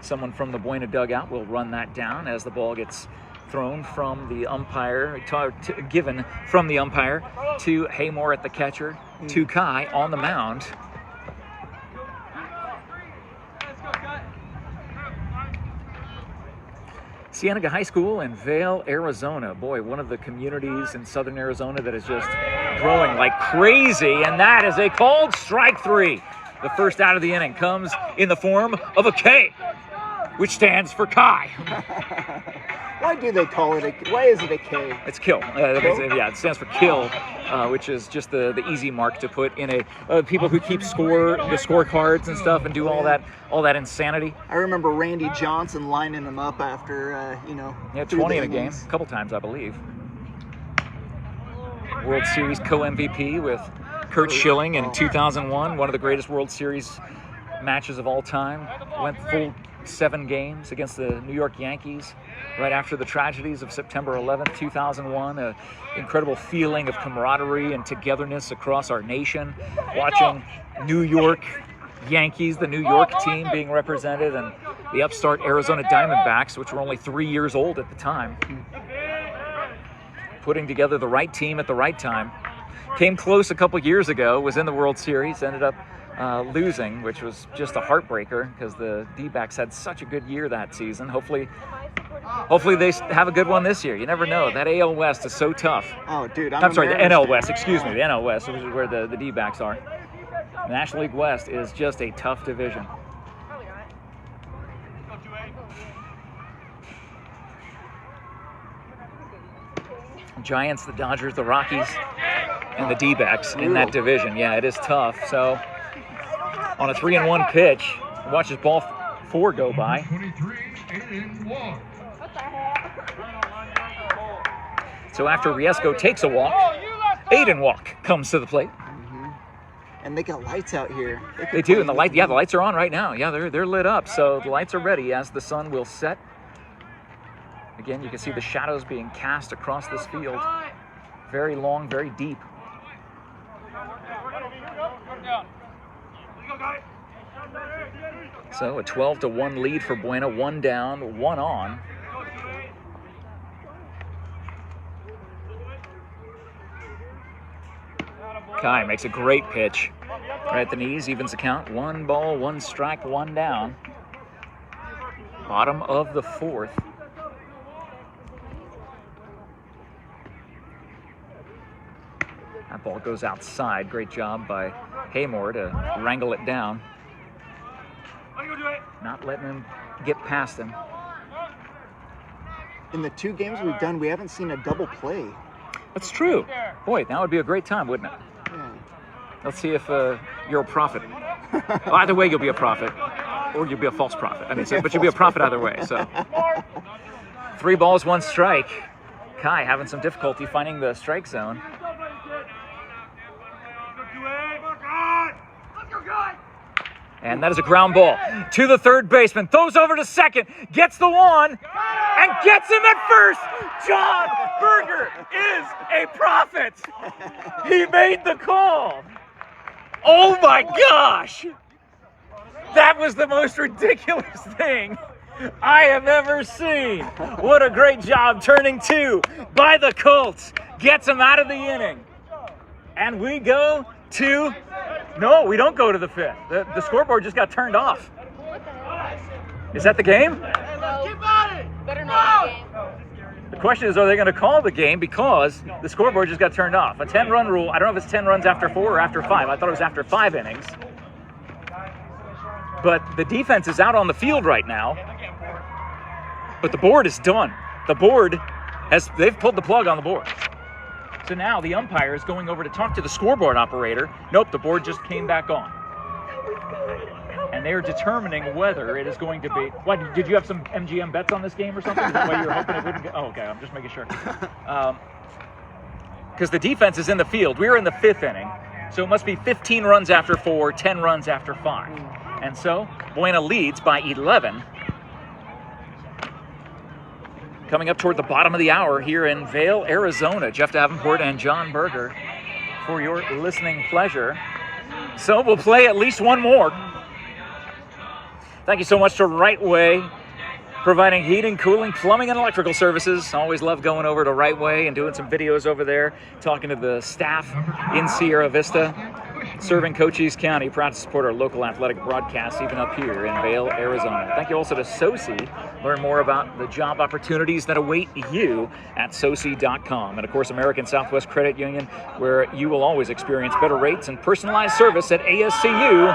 Someone from the Buena dugout will run that down as the ball gets thrown from the umpire, given from the umpire to Haymore at the catcher, to Kai on the mound. Cienega High School in Vail, Arizona. Boy, one of the communities in southern Arizona that is just growing like crazy, and that is a called strike 3. The first out of the inning comes in the form of a K, which stands for Kai.
Why do they call it why is it a K?
It's kill. Yeah, it stands for kill, which is just the easy mark to put in a people who keep the scorecards and stuff and do all that insanity.
I remember Randy Johnson lining them up after
Yeah, 20 in a game, a couple times I believe. World Series co-MVP with Kurt Schilling in 2001, one of the greatest World Series matches of all time. Went full 7 games against the New York Yankees right after the tragedies of September 11th, 2001. An incredible feeling of camaraderie and togetherness across our nation, watching New York Yankees, the New York team being represented, and the upstart Arizona Diamondbacks, which were only 3 years old at the time. Putting together the right team at the right time. Came close a couple years ago, was in the World Series, ended up losing, which was just a heartbreaker because the D-backs had such a good year that season. Hopefully they have a good one this year. You never know. That AL West is so tough.
Oh, dude,
I'm sorry, the NL West. Excuse me, the NL West, which is where the D-backs are. The National League West is just a tough division. Giants, the Dodgers, the Rockies, and the D-backs in that division. Yeah, it is tough. So on a 3-1 pitch, watch his ball 4 go by.
23, 8-1.
So after Riesco takes a walk, Aiden Walk comes to the plate.
And they got lights out here.
They do, and the lights are on right now. Yeah, they're lit up. So the lights are ready as the sun will set. Again, you can see the shadows being cast across this field. Very long, very deep. So a 12-1 lead for Buena. 1 down, 1 on. Kai makes a great pitch. Right at the knees, evens the count. 1 ball, 1 strike, 1 down. Bottom of the 4th. That ball goes outside. Great job by Haymore to wrangle it down. Not letting him get past him.
In the 2 games we've done, we haven't seen a double play.
That's true. Boy, that would be a great time, wouldn't it?
Yeah.
Let's see if you're a prophet. Well, either way, you'll be a prophet, or you'll be a false prophet. I mean, but you'll be a prophet either way. So, 3 balls, 1 strike. Kai having some difficulty finding the strike zone. And that is a ground ball to the third baseman. Throws over to second, gets the 1, and gets him at first. John Berger is a prophet. He made the call. Oh my gosh. That was the most ridiculous thing I have ever seen. What a great job turning 2 by the Colts. Gets him out of the inning. And we go to... No, we don't go to the 5th. The scoreboard just got turned off. Is that the game?
Better not be game.
The question is, are they going to call the game because the scoreboard just got turned off? A 10-run rule. I don't know if it's 10 runs after 4 or after 5. I thought it was after 5 innings. But the defense is out on the field right now. But the board is done. The board they've pulled the plug on the board. So now the umpire is going over to talk to the scoreboard operator. Nope, the board just came back on. And they're determining whether it is going to be... What, did you have some MGM bets on this game or something? Is that why you were hoping it wouldn't go? Oh, okay, I'm just making sure. because the defense is in the field. We're in the 5th inning, so it must be 15 runs after 4, 10 runs after 5. And so Buena leads by 11. Coming up toward the bottom of the hour here in Vail, Arizona. Jeff Davenport and John Berger for your listening pleasure. So we'll play at least one more. Thank you so much to Right Way, providing heating, cooling, plumbing, and electrical services. Always love going over to Right Way and doing some videos over there, talking to the staff in Sierra Vista, serving Cochise County. Proud to support our local athletic broadcasts, even up here in Vail, Arizona. Thank you also to SOCI. Learn more about the job opportunities that await you at SOCI.com. And of course, American Southwest Credit Union, where you will always experience better rates and personalized service at ASCU.org.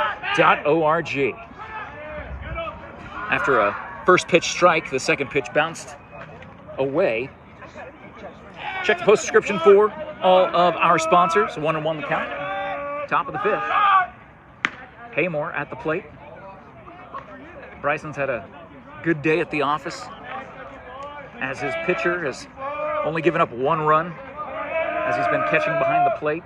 After a first pitch strike, the second pitch bounced away. Check the post-description for all of our sponsors. 1-1 the count. Top of the 5th. Haymore at the plate. Bryson's had a good day at the office, as his pitcher has only given up 1 run as he's been catching behind the plate.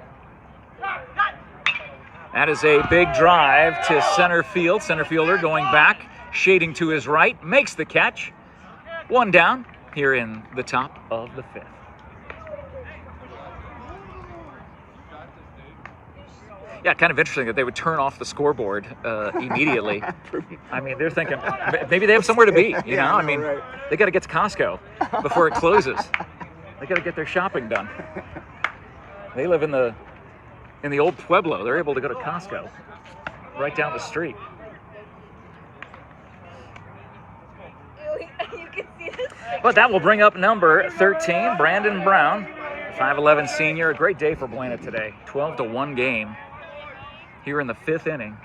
That is a big drive to center field. Center fielder going back, shading to his right, makes the catch. 1 down here in the top of the 5th. Yeah, kind of interesting that they would turn off the scoreboard immediately. I mean, they're thinking maybe they have somewhere to be, you know? I mean, right. They got to get to Costco before it closes. They got to get their shopping done. They live in the old Pueblo. They're able to go to Costco right down the street.
You can see this.
But that will bring up number 13, Brandon Brown, 5'11" senior. A great day for Buena today. 12-1 game here in the 5th inning.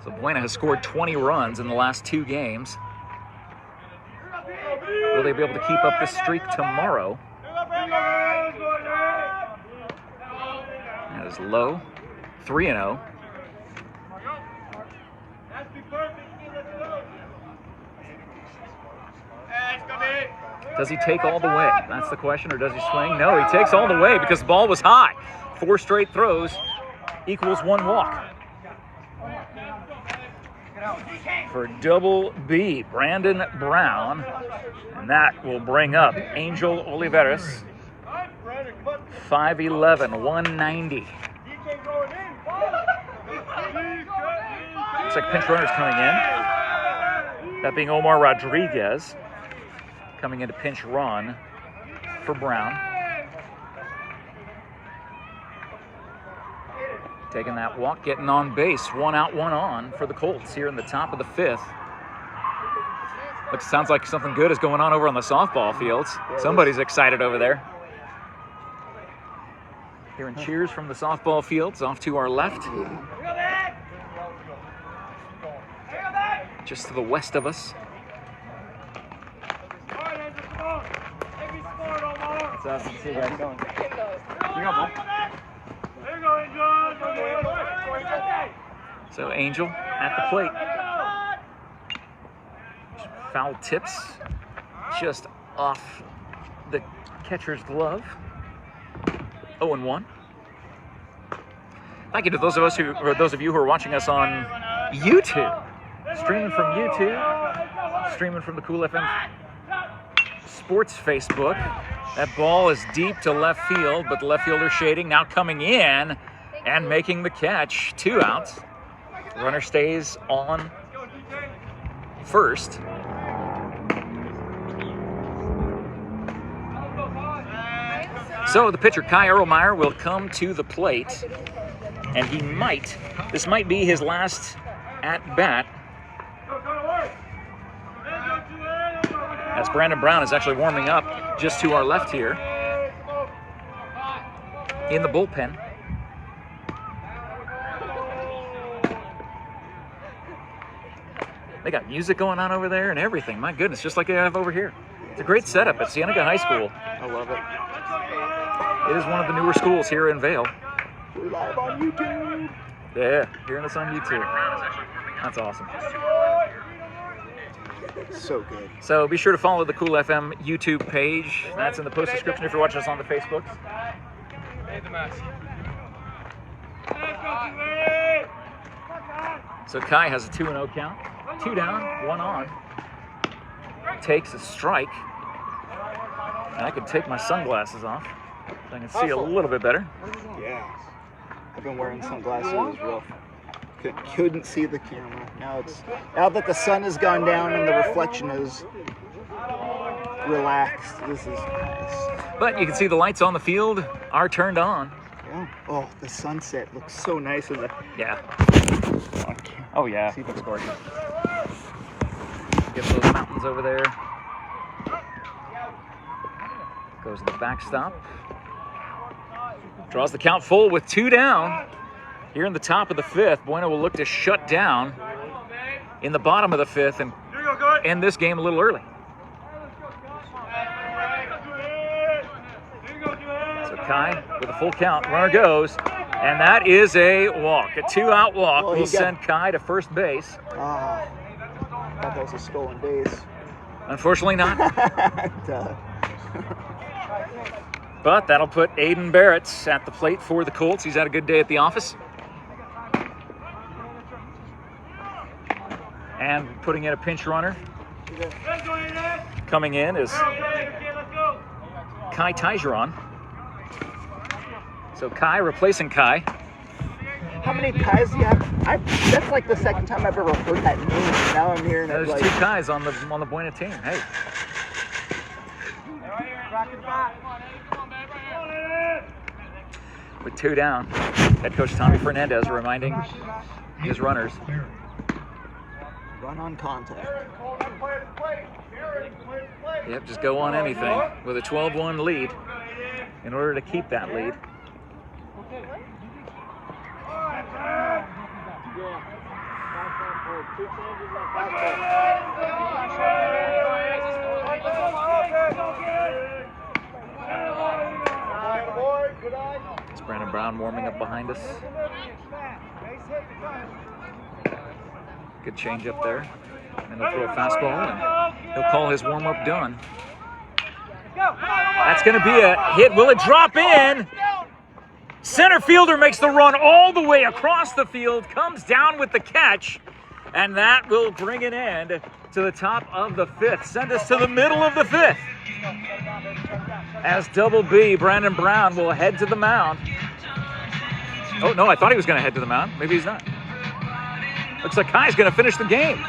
So Buena has scored 20 runs in the last 2 games. Will they be able to keep up this streak tomorrow? That is low. 3-0. Does he take all the way? That's the question. Or does he swing? No, he takes all the way because the ball was high. 4 straight throws equals 1 walk. For double B, Brandon Brown. And that will bring up Angel Oliveras. 5'11", 190. Looks like pinch runners coming in. That being Omar Rodriguez coming into pinch run for Brown. Taking that walk, getting on base. 1 out, 1 on for the Colts here in the top of the 5th. Sounds like something good is going on over on the softball fields. Somebody's excited over there. Hearing cheers from the softball fields off to our left. Just to the west of us.
That's awesome to see you guys going.
So Angel at the plate. Foul tips just off the catcher's glove. 0-1. Thank you to those of you who are watching us on YouTube. Streaming from YouTube, streaming from the Cool FM Sports Facebook. That ball is deep to left field, but the left fielder shading, now coming in and making the catch. 2 outs. Runner stays on first. So the pitcher, Kai Erlmeyer, will come to the plate, and this might be his last at-bat, as Brandon Brown is actually warming up just to our left here in the bullpen. They got music going on over there and everything. My goodness, just like they have over here. It's a great setup at Cienega High School.
I love it.
It is one of the newer schools here in Vail.
We're live on YouTube.
Yeah, hearing us on YouTube. That's awesome.
So good.
So be sure to follow the Cool FM YouTube page. That's in the post description if you're watching us on the Facebook. So Kai has a 2-0 count. 2 down, 1 on. Takes a strike. And I could take my sunglasses off so I can see a little bit better.
Yeah. I've been wearing sunglasses. It was rough. Couldn't see the camera. Now that the sun has gone down and the reflection is relaxed. This is nice.
But you can see the lights on the field are turned on.
Yeah. Oh, the sunset looks so nice in the.
Yeah. Oh yeah, it looks gorgeous. Get those mountains over there. Goes to the backstop. Draws the count full with 2 down. Here in the top of the 5th, Buena will look to shut down in the bottom of the 5th and end this game a little early. So Kai with a full count, runner goes, and that is a walk. A 2-out walk will send Kai to first base.
I thought that was a stolen base.
Unfortunately not. But that'll put Aiden Barrett at the plate for the Colts. He's had a good day at the office. And putting in a pinch runner. Coming in is Kai Tigeron. So Kai replacing Kai.
How many Kais do you have? That's like the second time I've ever heard that name. Now I'm hearing it.
There's
like
2 Kais on the Buena team. Hey. With 2 down, head coach Tommy Fernandez reminding his runners.
Run on contact.
Yep, just go on anything with a 12-1 lead in order to keep that lead. It's Brandon Brown warming up behind us. Good change up there. And he'll throw a fastball and he'll call his warm-up done. That's going to be a hit. Will it drop in? Center fielder makes the run all the way across the field, comes down with the catch, and that will bring an end to the top of the 5th. Send us to the middle of the 5th. As Double B, Brandon Brown will head to the mound. Oh, no, I thought he was going to head to the mound. Maybe he's not. Looks like Kai's going to finish the game.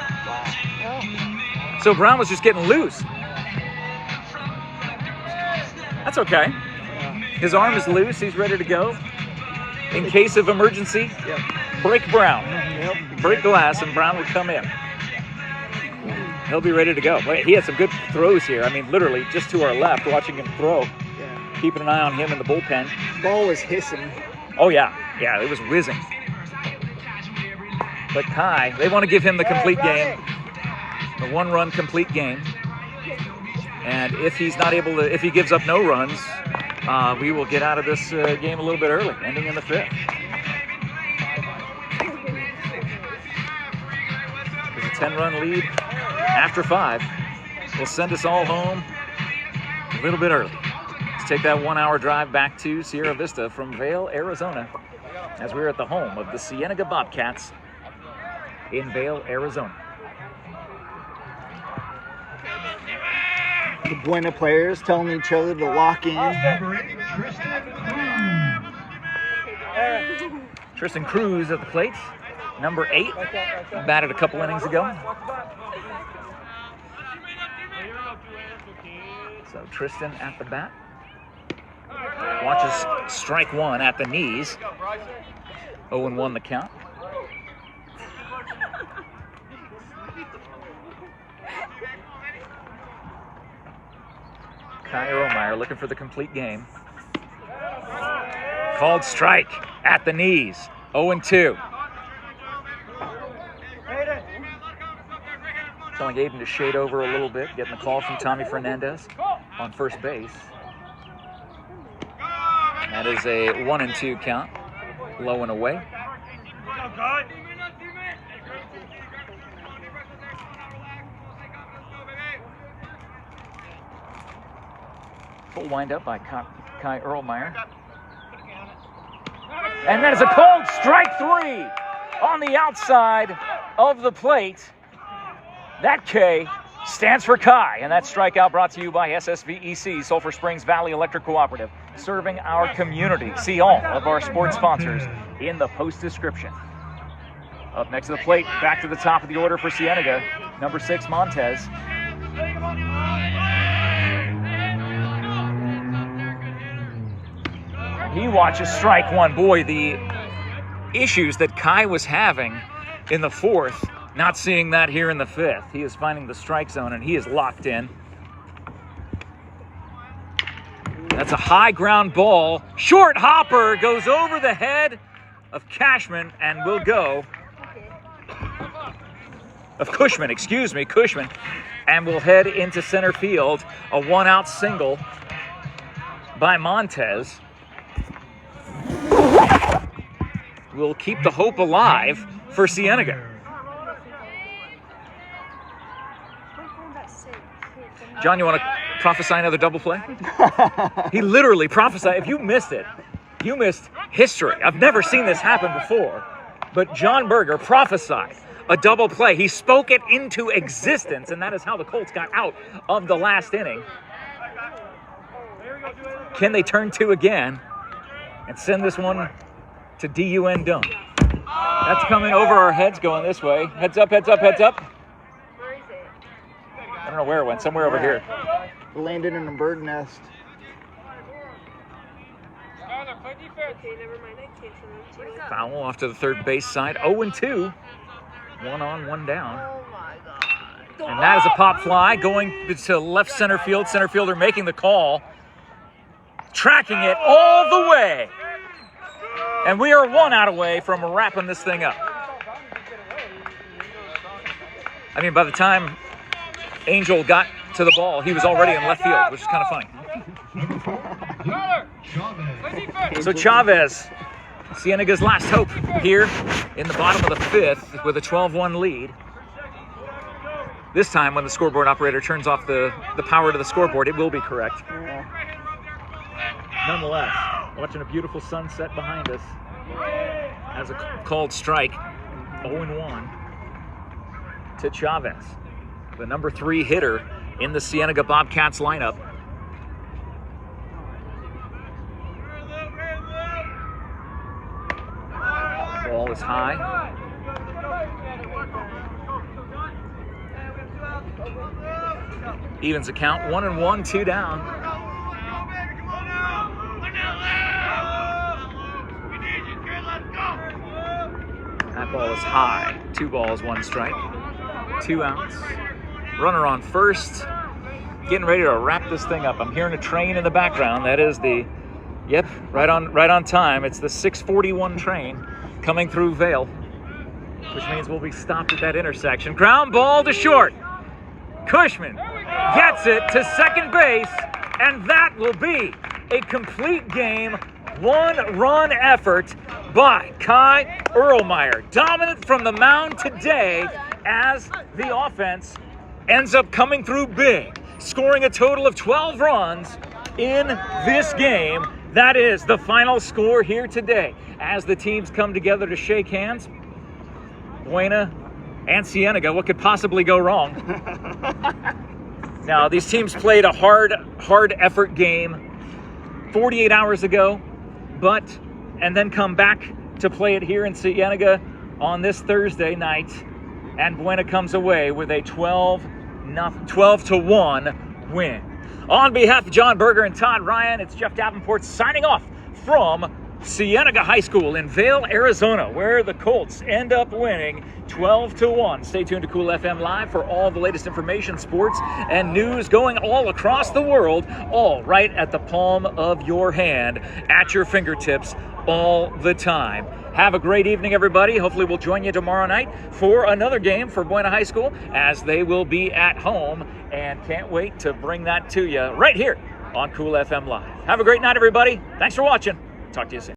So Brown was just getting loose. That's okay. His arm is loose. He's ready to go. In case of emergency, break Brown. Break glass, and Brown will come in. He'll be ready to go. Wait, he had some good throws here. I mean, literally just to our left, watching him throw. Keeping an eye on him in the bullpen.
Ball was hissing.
Oh, yeah. Yeah, it was whizzing. But Kai, they want to give him the complete game. The 1-run complete game. And if he's not able to, if he gives up no runs, we will get out of this game a little bit early, ending in the 5th. There's a 10-run lead after 5 will send us all home a little bit early. Let's take that 1-hour drive back to Sierra Vista from Vail, Arizona, as we're at the home of the Cienega Bobcats in Vail, Arizona.
The Buena players telling each other to lock in.
Tristan Cruz at the plate, number 8, batted a couple innings ago. So Tristan at the bat. Watches strike 1 at the knees. 0-1 the count. Kai Romeyer looking for the complete game. Called strike at the knees. 0-2. Telling Aiden to shade over a little bit, getting the call from Tommy Fernandez on first base. That is a 1-2 count. Low and away. Full windup by Kai Erlmeyer. And that is a called strike 3 on the outside of the plate. That K stands for Kai, and that strikeout brought to you by SSVEC, Sulphur Springs Valley Electric Cooperative, serving our community. See all of our sports sponsors in the post description. Up next to the plate, back to the top of the order for Cienega, number 6, Montez. He watches strike 1. Boy, the issues that Kai was having in the 4th, not seeing that here in the 5th. He is finding the strike zone, and he is locked in. That's a high ground ball. Short hopper goes over the head of Cushman and will go. Cushman, and will head into center field. A 1-out single by Montez will keep the hope alive for Cienega. John, you want to prophesy another double play? He literally prophesied. If you missed it, you missed history. I've never seen this happen before. But John Berger prophesied a double play. He spoke it into existence, and that is how the Colts got out of the last inning. Can they turn 2 again and send this one to DUN Dunk? That's coming over our heads going this way. Heads up, heads up, heads up.
Where is it?
I don't know where it went. Somewhere over here.
Landed in a bird nest.
Okay, never mind. I can't tell them.
Foul off to the third base side. 0-2. 1 on, 1 down.
Oh my God.
And that is a pop fly going to left center field. Center fielder making the call. Tracking it all the way. And we are 1 out away from wrapping this thing up. I mean, by the time Angel got to the ball, he was already in left field, which is kind of funny. So Chavez, Cienega's last hope here in the bottom of the 5th with a 12-1 lead. This time when the scoreboard operator turns off the power to the scoreboard, it will be correct. Nonetheless, watching a beautiful sunset behind us as a called strike, 0-1 to Chavez, the number 3 hitter in the Cienega Bobcats lineup. Ball is high. Evens the count, 1-1, 2 down. That ball is high. 2 balls, 1 strike. 2 outs. Runner on first. Getting ready to wrap this thing up. I'm hearing a train in the background. That is the, yep, right on time. It's the 6:41 train coming through Vale, which means we'll be stopped at that intersection. Ground ball to short. Cushman gets it to second base, and that will be a complete game. 1-run effort by Kai Erlmeyer. Dominant from the mound today as the offense ends up coming through big, scoring a total of 12 runs in this game. That is the final score here today as the teams come together to shake hands. Buena and Cienega, what could possibly go wrong? Now, these teams played a hard effort game 48 hours ago, and then come back to play it here in Cienega on this Thursday night, and Buena comes away with a 12-1 win. On behalf of John Berger and Todd Ryan, it's Jeff Davenport signing off from Cienega High School in Vale, Arizona, where the Colts end up winning 12-1. Stay tuned to Cool FM Live for all the latest information, sports, and news going all across the world, all right at the palm of your hand, at your fingertips all the time. Have a great evening, everybody. Hopefully we'll join you tomorrow night for another game for Buena High School, as they will be at home, and can't wait to bring that to you right here on Cool FM Live. Have a great night, everybody. Thanks for watching. Talk to you soon.